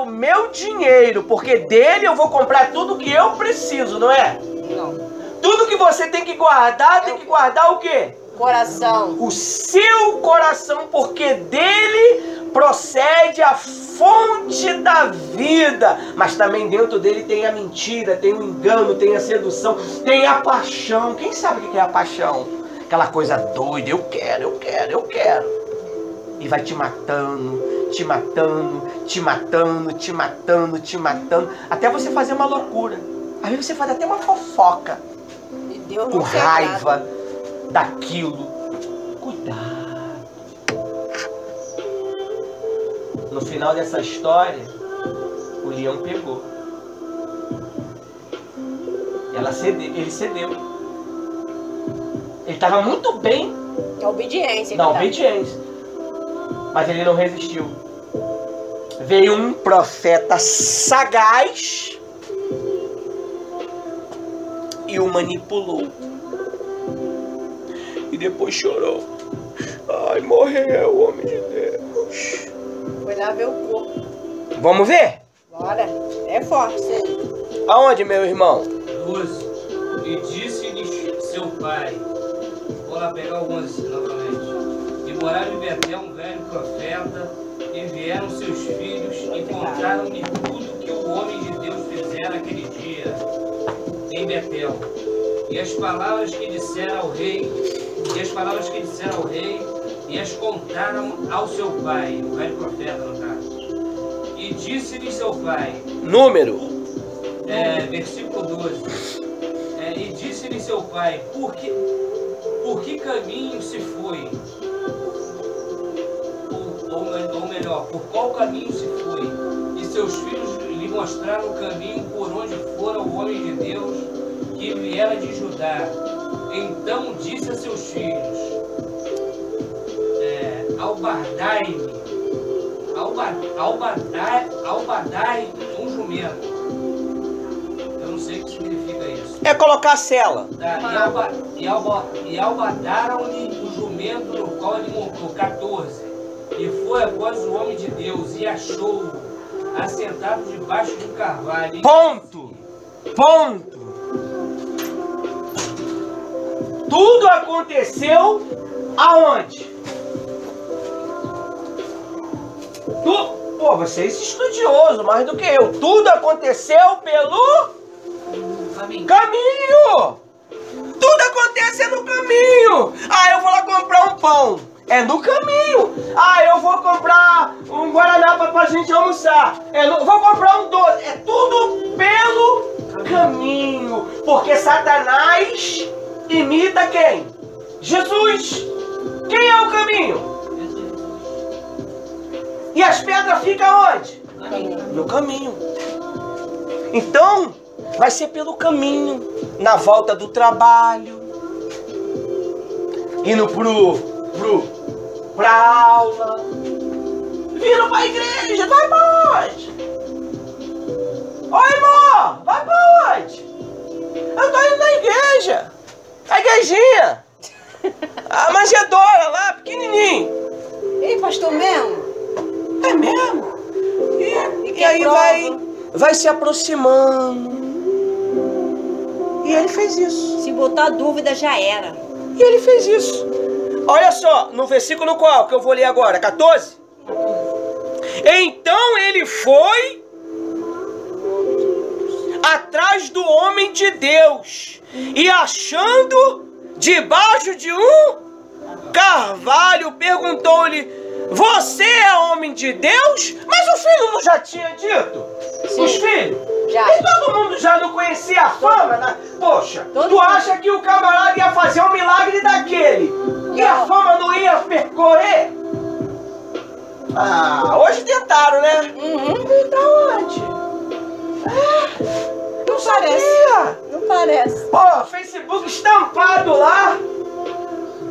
o meu dinheiro, porque dele eu vou comprar tudo que eu preciso, não é? Não. Tudo que você tem que guardar o quê? Coração. O seu coração, porque dele procede a fonte da vida. Mas também dentro dele tem a mentira, tem o engano, tem a sedução, tem a paixão. Quem sabe o que é a paixão? Aquela coisa doida, eu quero. E vai te matando, até você fazer uma loucura. Às vezes você faz até uma fofoca. E Deus com não raiva daquilo. Cuidado. No final dessa história, o leão pegou. Ele cedeu. Ele estava muito bem. É obediência. Na obediência. Mas ele não resistiu. Veio um profeta sagaz e o manipulou. E depois chorou. Ai, morreu o homem de Deus. Foi lá ver o corpo. Vamos ver? Bora. É forte isso aí. Aonde, meu irmão? 12. E disse-lhes seu pai. Vou lá pegar o 11 novamente. E morava em Betel um velho profeta, e vieram seus filhos e contaram-lhe tudo que o homem de Deus fizera aquele dia em Betel. E as palavras que disseram ao rei, e as contaram ao seu pai, o velho profeta no caso. E disse-lhe seu pai. Número. Versículo 12. E disse-lhe seu pai, por que caminho se foi? Ou melhor, por qual caminho se foi? E seus filhos lhe mostraram o caminho por onde fora o homem de Deus que viera de Judá. Então disse a seus filhos, albardai um jumento. Eu não sei o que significa isso. É colocar a cela. E albadaram-lhe o jumento no qual ele montou, 14. E foi após o homem de Deus e achou-o assentado debaixo de um carvalho. Ponto. Tudo aconteceu aonde? Pô, você é estudioso mais do que eu. Tudo aconteceu pelo caminho. Tudo acontece no caminho. Ah, eu vou lá comprar um pão. É no caminho. Ah, eu vou comprar um guaraná pra gente almoçar. Vou comprar um doce. É tudo pelo caminho, porque Satanás imita quem? Jesus. Quem é o caminho? E as pedras ficam onde? No caminho. Então, vai ser pelo caminho, na volta do trabalho, indo pra aula, vindo pra igreja, vai pra onde? Oi, amor, vai pra onde? Eu tô indo na igreja, a igrejinha, a manjedoura lá, pequenininho. Ei, pastor mesmo? É mesmo? E aí vai se aproximando. E ele fez isso. Se botar dúvida, já era. E ele fez isso. Olha só, no versículo qual que eu vou ler agora? 14? Então ele foi atrás do homem de Deus e achando debaixo de um carvalho, perguntou-lhe: você é homem de Deus? Mas o filho não já tinha dito? Sim. Os filhos? Já. E todo mundo já não conhecia a fama, né? Poxa, Todo tu mundo. acha que o camarada ia fazer um milagre daquele e a fama não ia percorrer? Ah, hoje tentaram, né? Da onde? Não sabia. Não parece. Pô, Facebook estampado lá.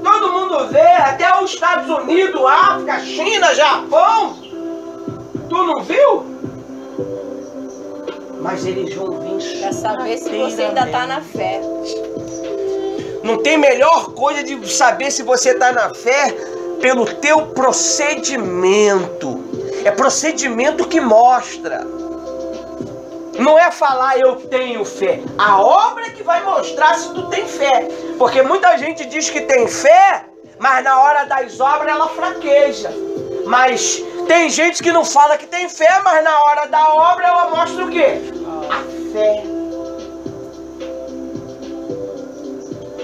Todo mundo vê, até os Estados Unidos, África, China, Japão. Tu não viu? Mas eles vão vir Pra saber se você ainda tá na fé. Não tem melhor coisa de saber se você tá na fé pelo teu procedimento. É procedimento que mostra. Não é falar eu tenho fé. A obra é que vai mostrar se tu tem fé. Porque muita gente diz que tem fé, mas na hora das obras ela fraqueja. Mas tem gente que não fala que tem fé, mas na hora da obra ela mostra o quê? A fé.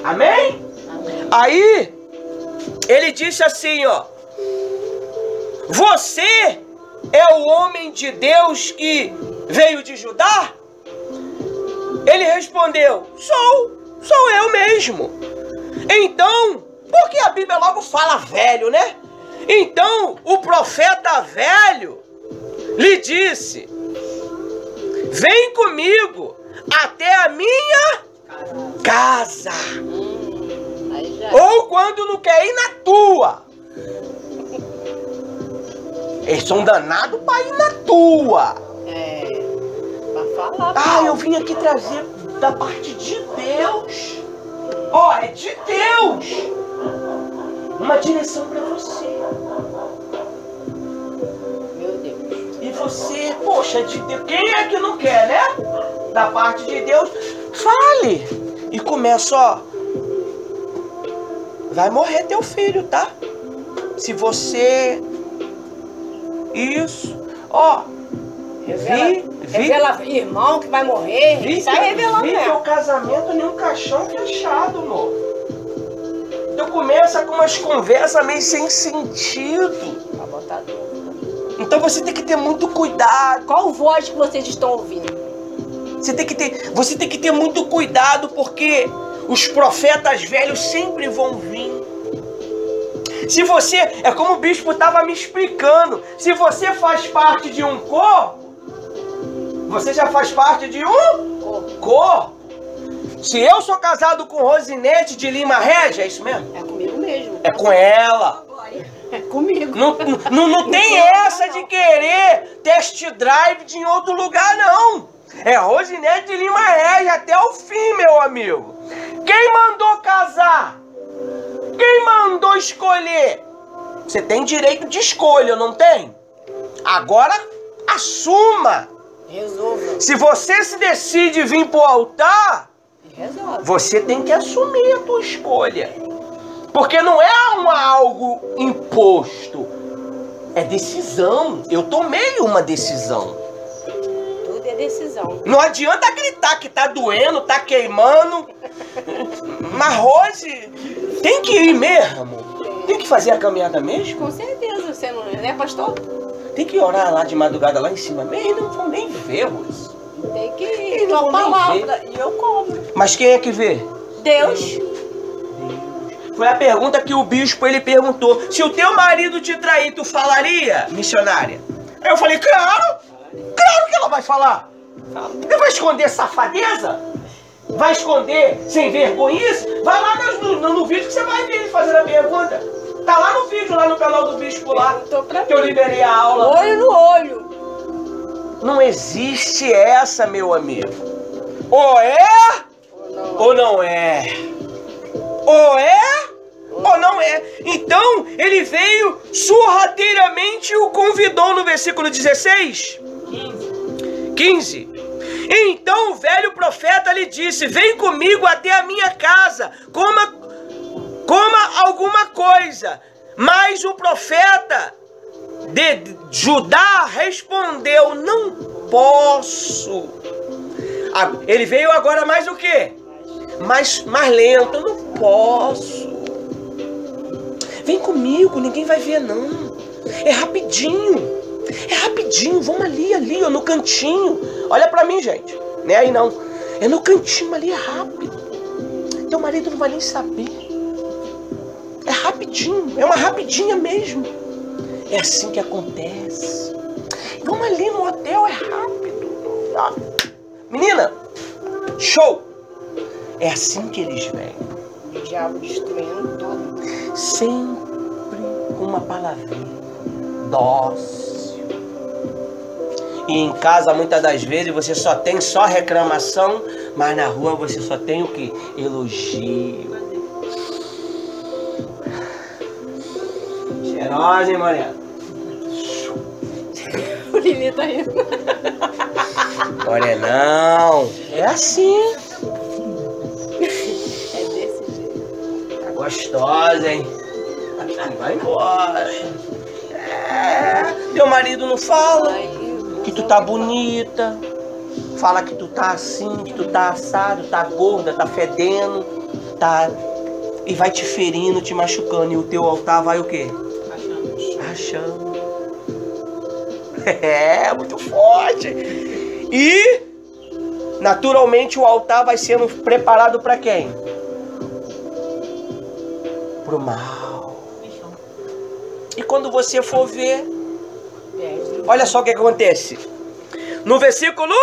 Amém? Aí, ele disse assim, ó: você é o homem de Deus que veio de Judá? Ele respondeu: sou eu mesmo. Então, porque a Bíblia logo fala velho, né? Então, o profeta velho lhe disse: vem comigo até a minha casa. Aí já. Ou quando não quer ir na tua. Eles são danados para ir na tua. Pra falar. Ah, eu vim aqui trazer da parte de Deus. Ó, é de Deus. Uma direção para você. Meu Deus. E você, poxa, de Deus. Quem é que não quer, né? Da parte de Deus, fale. E começa, ó. Vai morrer teu filho, tá? Se você... Isso. Ó. Revela irmão que vai morrer. Sai revelando vi mesmo. teu casamento nem um caixão fechado, amor. Tu começa com umas conversas meio sem sentido. Pra botar dúvida. Então você tem que ter muito cuidado. Qual voz que vocês estão ouvindo? Você tem que ter muito cuidado, porque os profetas velhos sempre vão vir. Se você, é como o bispo estava me explicando, se você faz parte de um corpo, você já faz parte de um corpo. Se eu sou casado com Rosinete de Lima Régia, é isso mesmo? É comigo mesmo. É com ela. É comigo. Não tem essa de querer test drive de em outro lugar, não. É Rosinete de Lima Régia até o fim, meu amigo. Quem mandou casar? Quem mandou escolher? Você tem direito de escolha, não tem? Agora, assuma. Resolva. Se você se decide vir pro altar, Resolve. você tem que assumir a tua escolha. Porque não é algo imposto. É decisão. Eu tomei uma decisão. Tudo é decisão. Não adianta gritar que tá doendo, tá queimando. Mas Rose, tem que ir mesmo. Tem que fazer a caminhada mesmo. Com certeza, você não é, pastor? Tem que orar lá de madrugada lá em cima mesmo. Não vão nem ver, Rose. Tem que Eles ir. não Tua vão nem palavra. E eu como. Mas quem é que vê? Deus. Foi a pergunta que o bispo ele perguntou. Se o teu marido te trair, tu falaria, missionária? Aí eu falei, claro que ela vai falar. Você vai esconder safadeza? Vai esconder sem vergonhice? Vai lá no vídeo que você vai ver ele fazendo a pergunta. Tá lá no vídeo, lá no canal do bispo lá, que eu liberei a aula. Olho no olho. Não existe essa, meu amigo. Ou é, ou não é. Ou é, ou não é. Então, ele veio sorrateiramente e o convidou no versículo 16. 15. Então o velho profeta lhe disse, vem comigo até a minha casa, coma alguma coisa. Mas o profeta de Judá respondeu, não posso. Ele veio agora mais o quê? Mais lento, não posso. Vem comigo, ninguém vai ver não. É rapidinho, vamos ali, ó, no cantinho. Olha pra mim, gente, não é aí não. É no cantinho ali, é rápido. Teu marido não vai nem saber. É rapidinho, é uma rapidinha mesmo. É assim que acontece. Vamos ali no hotel, é rápido. Ah. Menina, show. É assim que eles vêm. O diabo destruindo tudo. Sempre com uma palavrinha. Dócil. E em casa, muitas das vezes, você só tem reclamação, mas na rua você só tem o que? Elogio. Cheirosa, hein, Mariana? O Lili tá indo. Morenão. É assim. É desse jeito. Tá gostosa, hein? Vai embora. Teu marido não fala que tu tá bonita. Fala que tu tá assim, que tu tá assado, tá gorda, tá fedendo, tá... E vai te ferindo, te machucando. E o teu altar vai o quê? Rachando. É, muito forte. E, naturalmente, o altar vai sendo preparado para quem? Pro mal. E quando você for ver, olha só o que acontece. No versículo,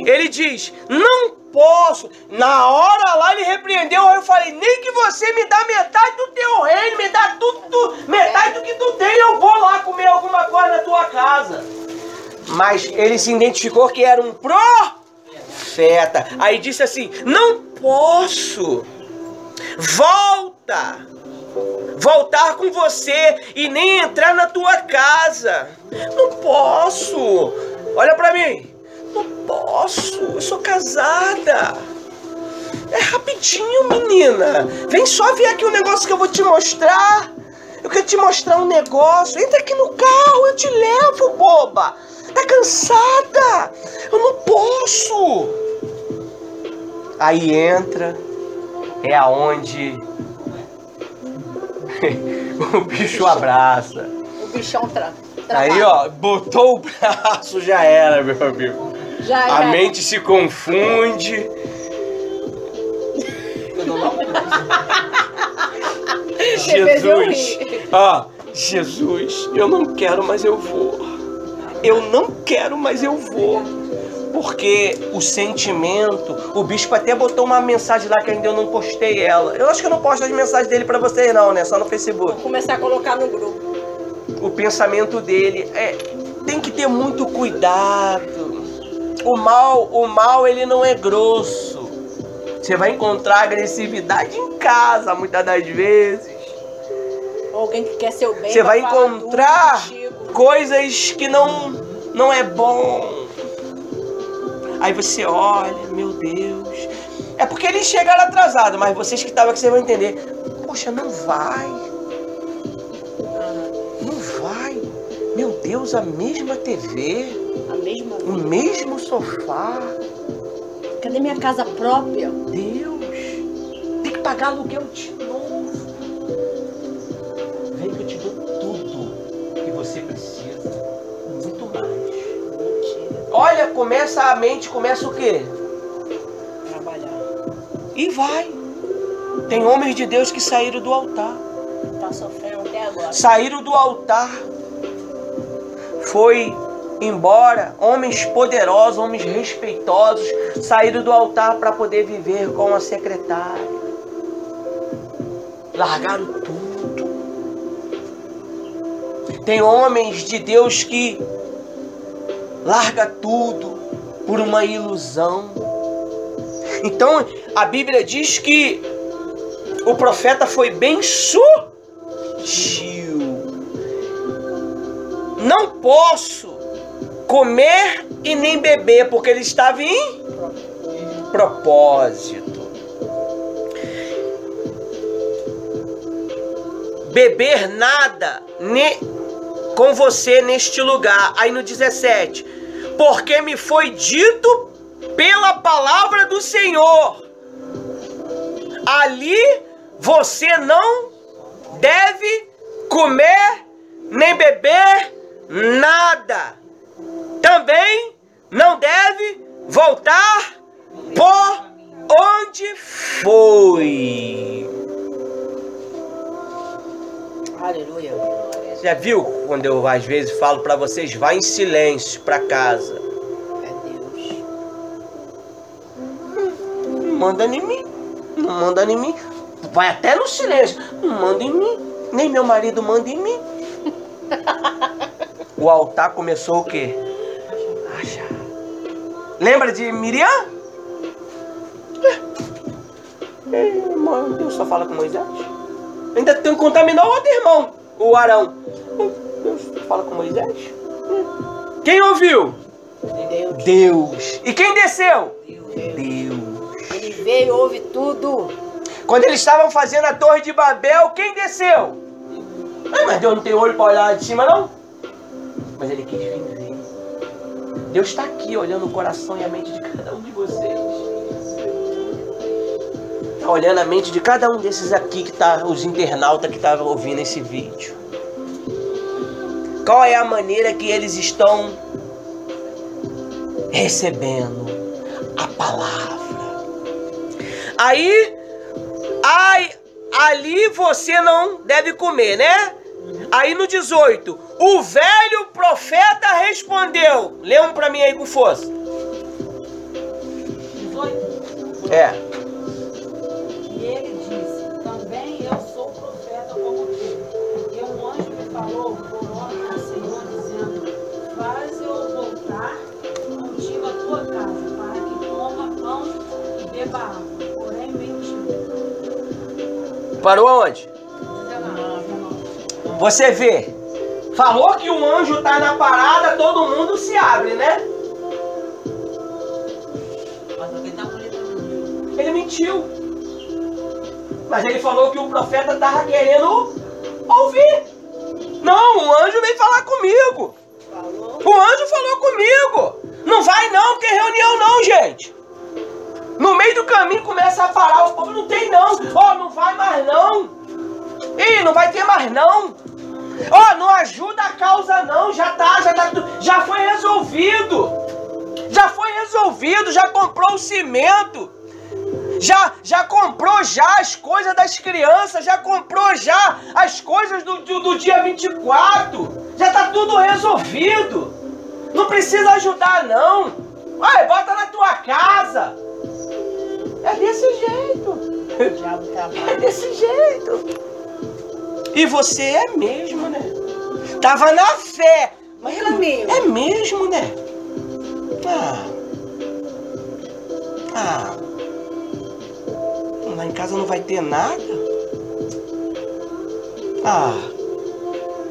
ele diz, não posso. Na hora lá ele repreendeu, eu falei, nem que você me dá metade do teu reino, me dá tudo, metade do que tu tem, eu vou lá comer alguma coisa na tua casa. Mas ele se identificou que era um profeta. Aí disse assim, não posso voltar com você e nem entrar na tua casa. Não posso. Olha pra mim. Não posso. Eu sou casada. É rapidinho, menina. Vem só ver aqui um negócio que eu vou te mostrar. Eu quero te mostrar um negócio. Entra aqui no carro, eu te levo, boba. Tá cansada? Eu não posso. Aí entra. É aonde o bicho abraça. O bichão Aí, ó, botou o braço, já era, meu amigo. A mente se confunde. Jesus, ó, Jesus, eu não quero, mas eu vou. Eu não quero, mas eu vou. Porque o sentimento, o bispo até botou uma mensagem lá que ainda eu não postei ela. Eu acho que eu não posto as mensagens dele pra vocês não, né? Só no Facebook. Vou começar a colocar no grupo. O pensamento dele tem que ter muito cuidado. O mal ele não é grosso. Você vai encontrar agressividade em casa, muitas das vezes. Alguém que quer seu bem. Você vai encontrar coisas que não é bom. Aí você olha, meu Deus. É porque eles chegaram atrasados, mas vocês que estavam aqui, vocês vão entender. Poxa, não vai. Não vai. Meu Deus, a mesma TV. O mesmo sofá. Cadê minha casa própria? Deus. Tem que pagar aluguel de novo. Vem que eu te dou tudo que você precisa. Muito mais. Olha, a mente começa o quê? Trabalhar. E vai. Tem homens de Deus que saíram do altar. Tá sofrendo até agora. Saíram do altar. Foi embora. Homens poderosos, homens respeitosos, saíram do altar para poder viver com a secretária. Largaram tudo. Tem homens de Deus que larga tudo por uma ilusão. Então a Bíblia diz que o profeta foi bem sutil. Não posso comer e nem beber, porque ele estava em propósito. Beber nada com você neste lugar. Aí no 17, porque me foi dito pela palavra do Senhor, ali você não deve comer nem beber nada. Também não deve voltar por onde foi. Aleluia. Já viu quando eu às vezes falo para vocês, vá em silêncio para casa? É Deus. Não manda em mim. Não manda em mim. Vai até no silêncio. Não manda em mim. Nem meu marido manda em mim. O altar começou o quê? Achar. Lembra de Miriam? Deus só fala com Moisés. Ainda tem que contaminar o outro irmão, o Arão. Deus fala com Moisés. Quem ouviu? Deus. Deus. E quem desceu? Deus. Ele veio, ouve tudo. Quando eles estavam fazendo a Torre de Babel, quem desceu? Mas Deus não tem olho para olhar lá de cima, não? Mas ele quis vir ver. Deus está aqui olhando o coração e a mente de cada um de vocês. Está olhando a mente de cada um desses aqui, que tá, os internautas que estavam ouvindo esse vídeo. Qual é a maneira que eles estão recebendo a palavra? Aí, ali você não deve comer, né? Aí no 18, o velho profeta respondeu. Lê um pra mim aí com força. 18. É. E ele disse, também eu sou profeta como tu. E um anjo me falou por ordem do Senhor, dizendo, faz eu voltar contigo à tua casa, para que coma pão e beba água. Porém, mentiu. Parou aonde? 19. Você vê. Falou que o anjo tá na parada, todo mundo se abre, né? Mas alguém tá bonito. Ele mentiu. Mas ele falou que o profeta tava querendo ouvir. Não, o anjo veio falar comigo. Falou. O anjo falou comigo. Não vai não, tem reunião não, gente. No meio do caminho começa a parar, o povo não tem não. Ó, não vai mais não. Ih, não vai ter mais não. Ó, não ajuda a causa não, já foi resolvido. Já foi resolvido, já comprou o cimento. Já comprou já as coisas das crianças, já comprou já as coisas do dia 24. Já tá tudo resolvido. Não precisa ajudar não. Vai, bota na tua casa. É desse jeito. O diabo trabalha. É desse jeito. E você é mesmo, né? Tava na fé. Mas é mesmo, né? Lá em casa não vai ter nada?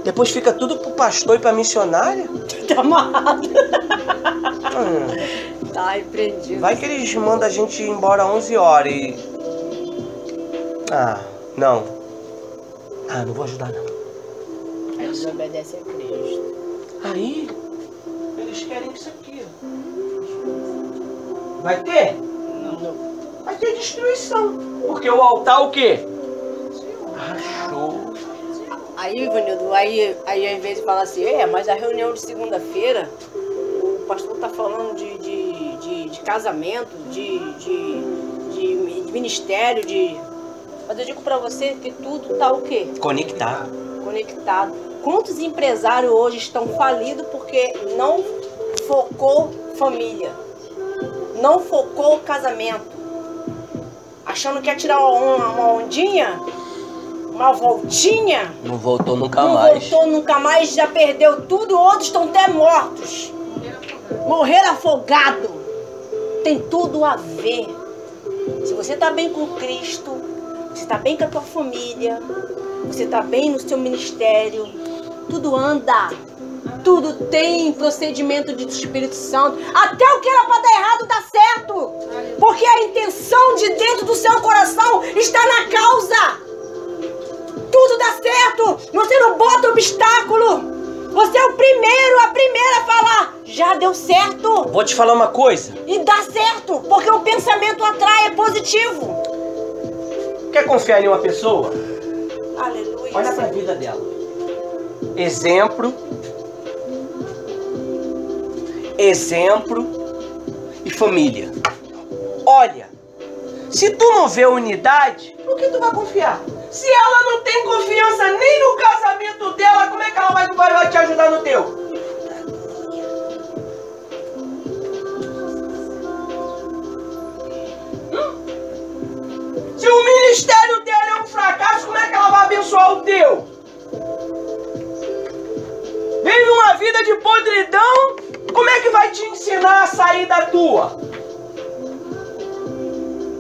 Depois fica tudo pro pastor e pra missionária? Tá amarrado. Tá repreendido. Vai que eles mandam a gente ir embora 11 horas e... não. Não vou ajudar não. Aí eles obedecem a Cristo. Aí, eles querem isso aqui, ó. Vai ter? Não. Vai ter destruição. Porque o altar o quê? Rachou. Aí, Ivanildo, aí ao invés de falar assim, mas a reunião de segunda-feira, o pastor tá falando de casamento, de ministério, Mas eu digo pra você que tudo tá o quê? Conectado. Conectado. Quantos empresários hoje estão falidos porque não focou família? Não focou casamento? Achando que ia tirar uma ondinha? Uma voltinha? Não voltou nunca Não mais. voltou nunca mais, já perdeu tudo, outros estão até mortos. Morrer afogado. Tem tudo a ver. Se você está bem com Cristo, você está bem com a tua família, você está bem no seu ministério, tudo anda. Tudo tem procedimento do Espírito Santo. Até o que era para dar errado dá certo. Porque a intenção de dentro do seu coração está na causa. Tudo dá certo. Você não bota obstáculo. Você é o primeiro, a primeira a falar. Já deu certo. Vou te falar uma coisa. E dá certo. Porque o pensamento atrai, é positivo. Quer confiar em uma pessoa? Aleluia. Olha para a vida dela. Exemplo e família. Olha, se tu não vê unidade, no que tu vai confiar? Se ela não tem confiança nem no casamento dela, como é que ela vai te ajudar no teu? Se o ministério dela é um fracasso, como é que ela vai abençoar o teu? Vive uma vida de podridão, como é que vai te ensinar a sair da tua?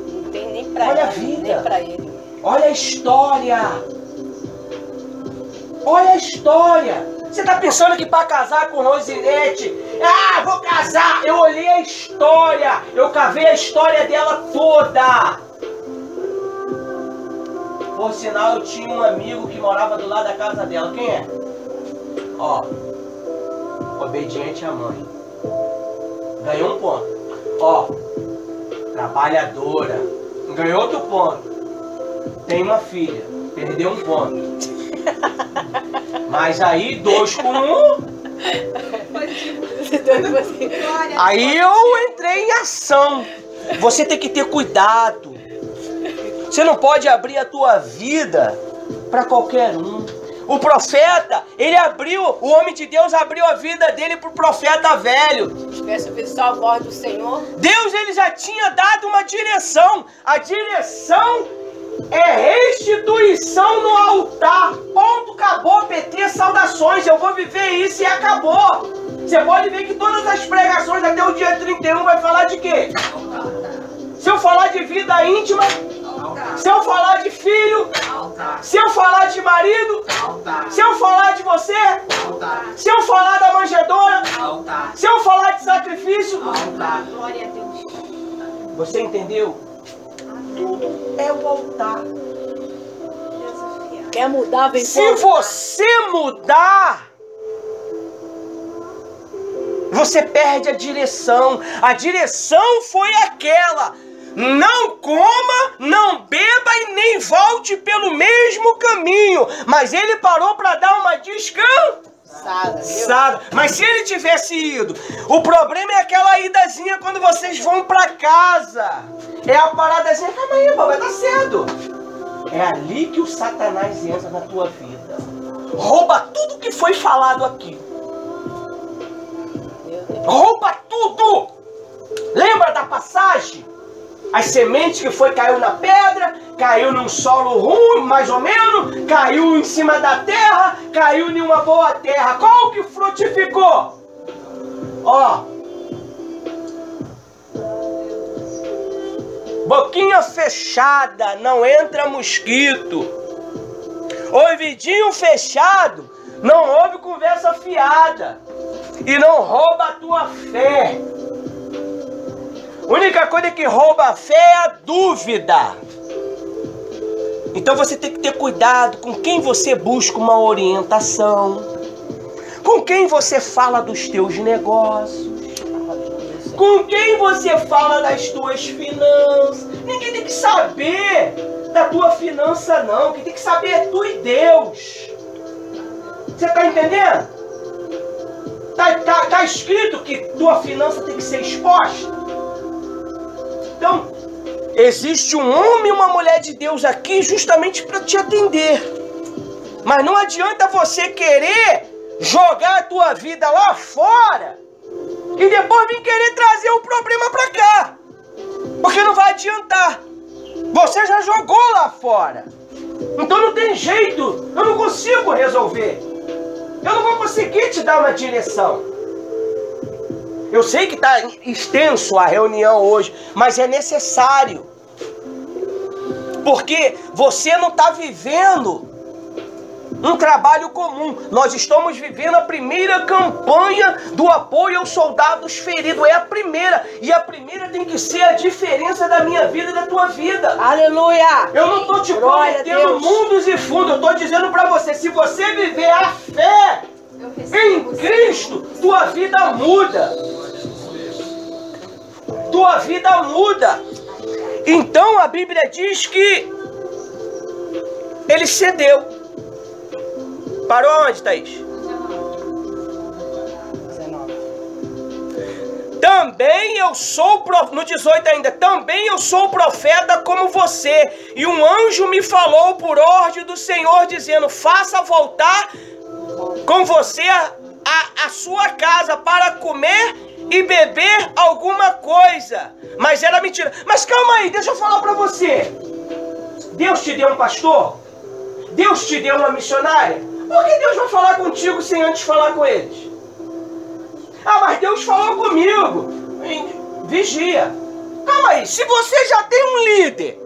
Não tem nem pra Olha ele, a vida. nem pra ele. Olha a história. Olha a história. Você tá pensando que para casar com Rosinete, vou casar. Eu olhei a história. Eu cavei a história dela toda. Por sinal, eu tinha um amigo que morava do lado da casa dela. Quem é? Ó, obediente à mãe. Ganhou um ponto. Ó, trabalhadora. Ganhou outro ponto. Tem uma filha. Perdeu um ponto. Mas aí, 2 com 1. Aí eu entrei em ação. Você tem que ter cuidado. Você não pode abrir a tua vida para qualquer um. O profeta, o homem de Deus abriu a vida dele para o profeta velho. Tivesse ouvido só a voz do Senhor. Deus, ele já tinha dado uma direção. A direção é restituição no altar. Ponto, acabou, PT, saudações. Eu vou viver isso e acabou. Você pode ver que todas as pregações até o dia 31 vai falar de quê? Se eu falar de vida íntima, se eu falar de filho, se eu falar de marido, se eu falar de você, se eu falar da manjedoura, se eu falar de sacrifício, Glória a Deus. você entendeu? Tudo é o altar. Quer mudar, vem Se você mudar, você perde a direção. A direção foi aquela. Não coma, não beba e nem volte pelo mesmo caminho. Mas ele parou para dar uma descansada. Mas se ele tivesse ido, o problema é aquela idazinha quando vocês vão para casa. É a paradazinha, calma aí, vai dar cedo. É ali que o Satanás entra na tua vida. Rouba tudo que foi falado aqui. Rouba tudo. Lembra da passagem? As sementes que caiu na pedra, caiu num solo ruim, mais ou menos, caiu em cima da terra, caiu em uma boa terra. Qual que frutificou? Ó. Boquinha fechada, não entra mosquito. Ouvidinho fechado, não ouve conversa fiada. E não rouba a tua fé. A única coisa que rouba a fé é a dúvida. Então você tem que ter cuidado com quem você busca uma orientação, com quem você fala dos teus negócios, com quem você fala das tuas finanças. Ninguém tem que saber da tua finança não. Quem tem que saber é tu e Deus. Você está entendendo? Tá escrito que tua finança tem que ser exposta. Então, existe um homem e uma mulher de Deus aqui justamente para te atender. Mas não adianta você querer jogar a tua vida lá fora e depois vir querer trazer o problema para cá. Porque não vai adiantar. Você já jogou lá fora. Então não tem jeito. Eu não consigo resolver. Eu não vou conseguir te dar uma direção. Eu sei que está extenso a reunião hoje, mas é necessário. Porque você não está vivendo um trabalho comum. Nós estamos vivendo a primeira campanha do apoio aos soldados feridos. É a primeira. E a primeira tem que ser a diferença da minha vida e da tua vida. Aleluia! Eu não estou te prometendo mundos e fundos. Eu estou dizendo para você, se você viver a fé em Cristo, tua vida muda. Tua vida muda. Então a Bíblia diz que ele cedeu. Parou onde, Thaís? 19. Também eu sou, no 18 ainda, também eu sou profeta como você. E um anjo me falou por ordem do Senhor, dizendo, faça voltar com você a sua casa para comer e beber alguma coisa. Mas era mentira. Mas calma aí, deixa eu falar para você. Deus te deu um pastor? Deus te deu uma missionária? Por que Deus vai falar contigo sem antes falar com eles? Ah, mas Deus falou comigo. Vigia. Calma aí, se você já tem um líder,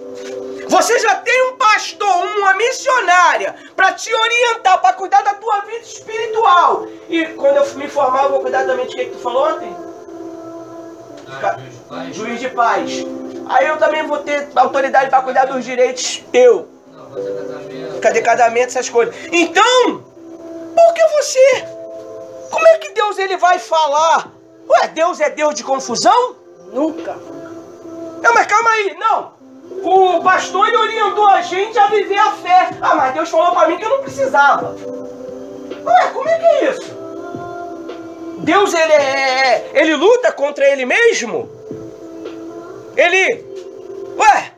você já tem um pastor, uma missionária para te orientar, para cuidar da tua vida espiritual. E quando eu me formar, eu vou cuidar também de quem que tu falou ontem? Juiz de paz. Aí eu também vou ter autoridade para cuidar dos direitos teu. Cadê casamento, essas coisas? Então, por que você? Como é que Deus ele vai falar? Ué, Deus é Deus de confusão? Nunca. Não, mas calma aí, não. O pastor ele orientou a gente a viver a fé. Ah, mas Deus falou para mim que eu não precisava. Ué, como é que é isso? Deus ele luta contra ele mesmo? Ué?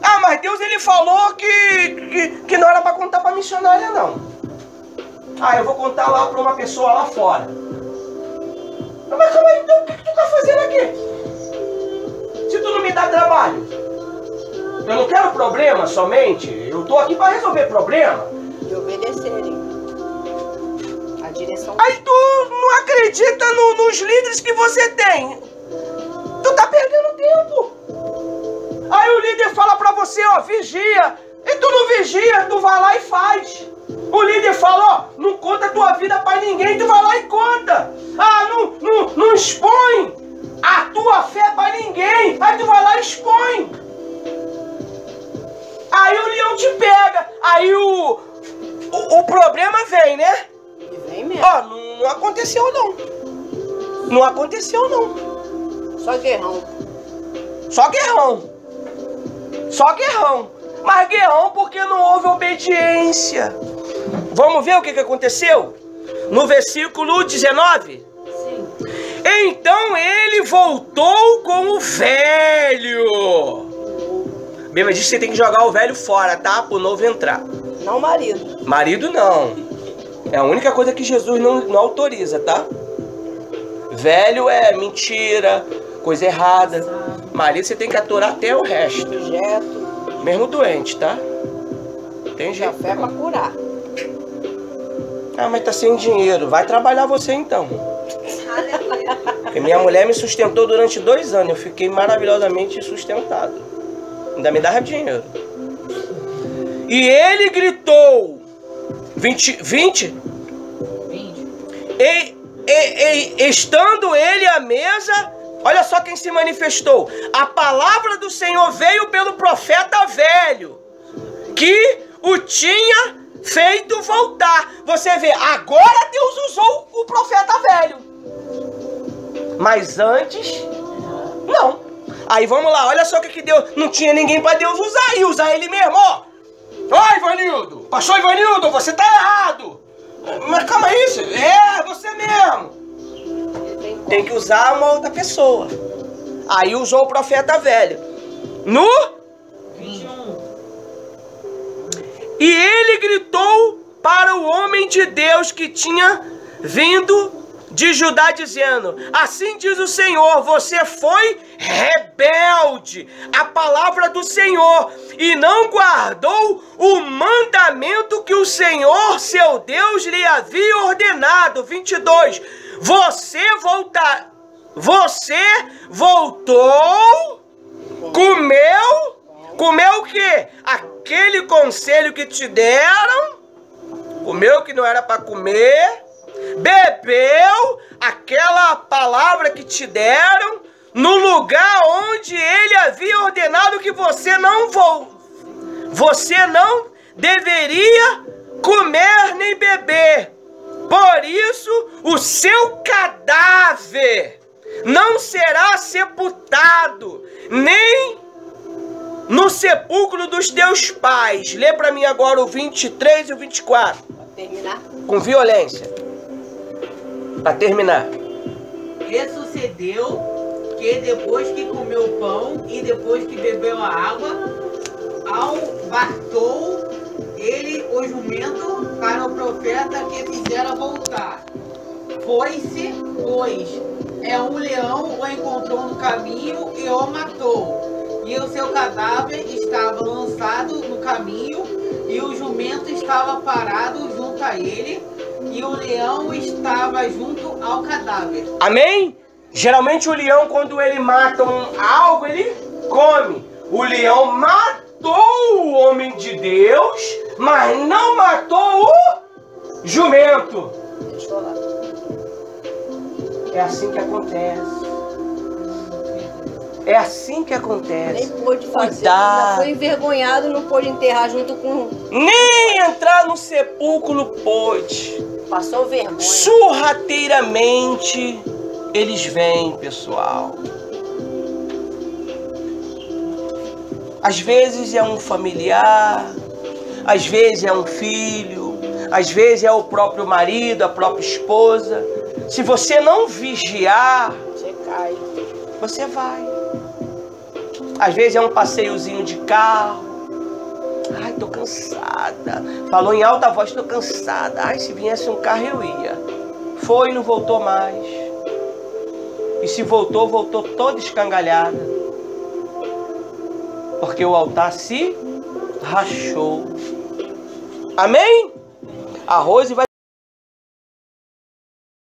Ah, mas Deus ele falou que não era para contar para missionária, não. Ah, eu vou contar lá para uma pessoa lá fora. Mas calma aí, então o que tu tá fazendo aqui? Se tu não me dá trabalho. Eu não quero problema somente. Eu tô aqui para resolver problema. E obedecerem a direção. Aí tu não acredita nos líderes que você tem. Tu tá perdendo tempo. Aí o líder fala pra você, ó, vigia. E tu não vigia, tu vai lá e faz. O líder fala, ó, não conta a tua vida pra ninguém, tu vai lá e conta. Ah, não expõe a tua fé pra ninguém. Aí tu vai lá e expõe. Aí o leão te pega. Aí o problema vem, né? E vem mesmo. Ó, não aconteceu não. Não aconteceu não. Só guerrão. Só guerrão. Só guerrão. Mas guerrão porque não houve obediência. Vamos ver o que aconteceu? No versículo 19. Sim. Então ele voltou com o velho. A Bíblia diz que você tem que jogar o velho fora, tá? Pro novo entrar. Não marido. Marido não. É a única coisa que Jesus não autoriza, tá? Velho é mentira, coisa errada. Marido você tem que aturar até o resto. Objeto. Mesmo doente, tá? Tem jeito. Café pra curar. Ah, mas tá sem dinheiro. Vai trabalhar você então. Porque minha mulher me sustentou durante 2 anos. Eu fiquei maravilhosamente sustentado. Ainda me dava dinheiro. E ele gritou. 20? Estando ele à mesa, olha só quem se manifestou. A palavra do Senhor veio pelo profeta velho, que o tinha feito voltar. Você vê, agora Deus usou o profeta velho. Mas antes, não. Aí vamos lá, olha só o que Deus... Não tinha ninguém para Deus usar, e usar ele mesmo, ó. Ó, Ivanildo, pastor Ivanildo, você tá errado. Mas calma aí, você mesmo. Tem que usar uma outra pessoa. Aí usou o profeta velho. No 21. E ele gritou para o homem de Deus que tinha vindo de Judá, dizendo: assim diz o Senhor, você foi rebelde à palavra do Senhor e não guardou o mandamento que o Senhor, seu Deus, lhe havia ordenado. 22. Você voltou, comeu o quê? Aquele conselho que te deram, comeu o que não era para comer, bebeu aquela palavra que te deram, no lugar onde ele havia ordenado que você não deveria comer nem beber. Por isso, o seu cadáver não será sepultado, nem no sepulcro dos teus pais. Lê para mim agora o 23 e o 24. Para terminar. Com violência. Para terminar. E sucedeu que depois que comeu o pão e depois que bebeu a água, albartou ele o jumento para o profeta que fizera voltar. Foi-se, pois, um leão o encontrou no caminho e o matou. E o seu cadáver estava lançado no caminho, e o jumento estava parado junto a ele, e o leão estava junto ao cadáver. Amém? Geralmente o leão, quando ele mata algo, ele come. O leão matou o homem de Deus, mas não matou o jumento. Deixa eu falar. É assim que acontece. É assim que acontece. Nem pôde fazer, Cuidado. já foi envergonhado, não pôde enterrar junto com... Nem entrar no sepulcro pôde. Passou vergonha. Sorrateiramente eles vêm, pessoal. Às vezes é um familiar, às vezes é um filho, às vezes é o próprio marido, a própria esposa. Se você não vigiar, Você cai. você vai. Às vezes é um passeiozinho de carro. Ai, tô cansada. Falou em alta voz, tô cansada. Ai, se viesse um carro eu ia. Foi e não voltou mais. E se voltou, voltou toda escangalhada. Porque o altar se rachou. Amém? Arroz e vai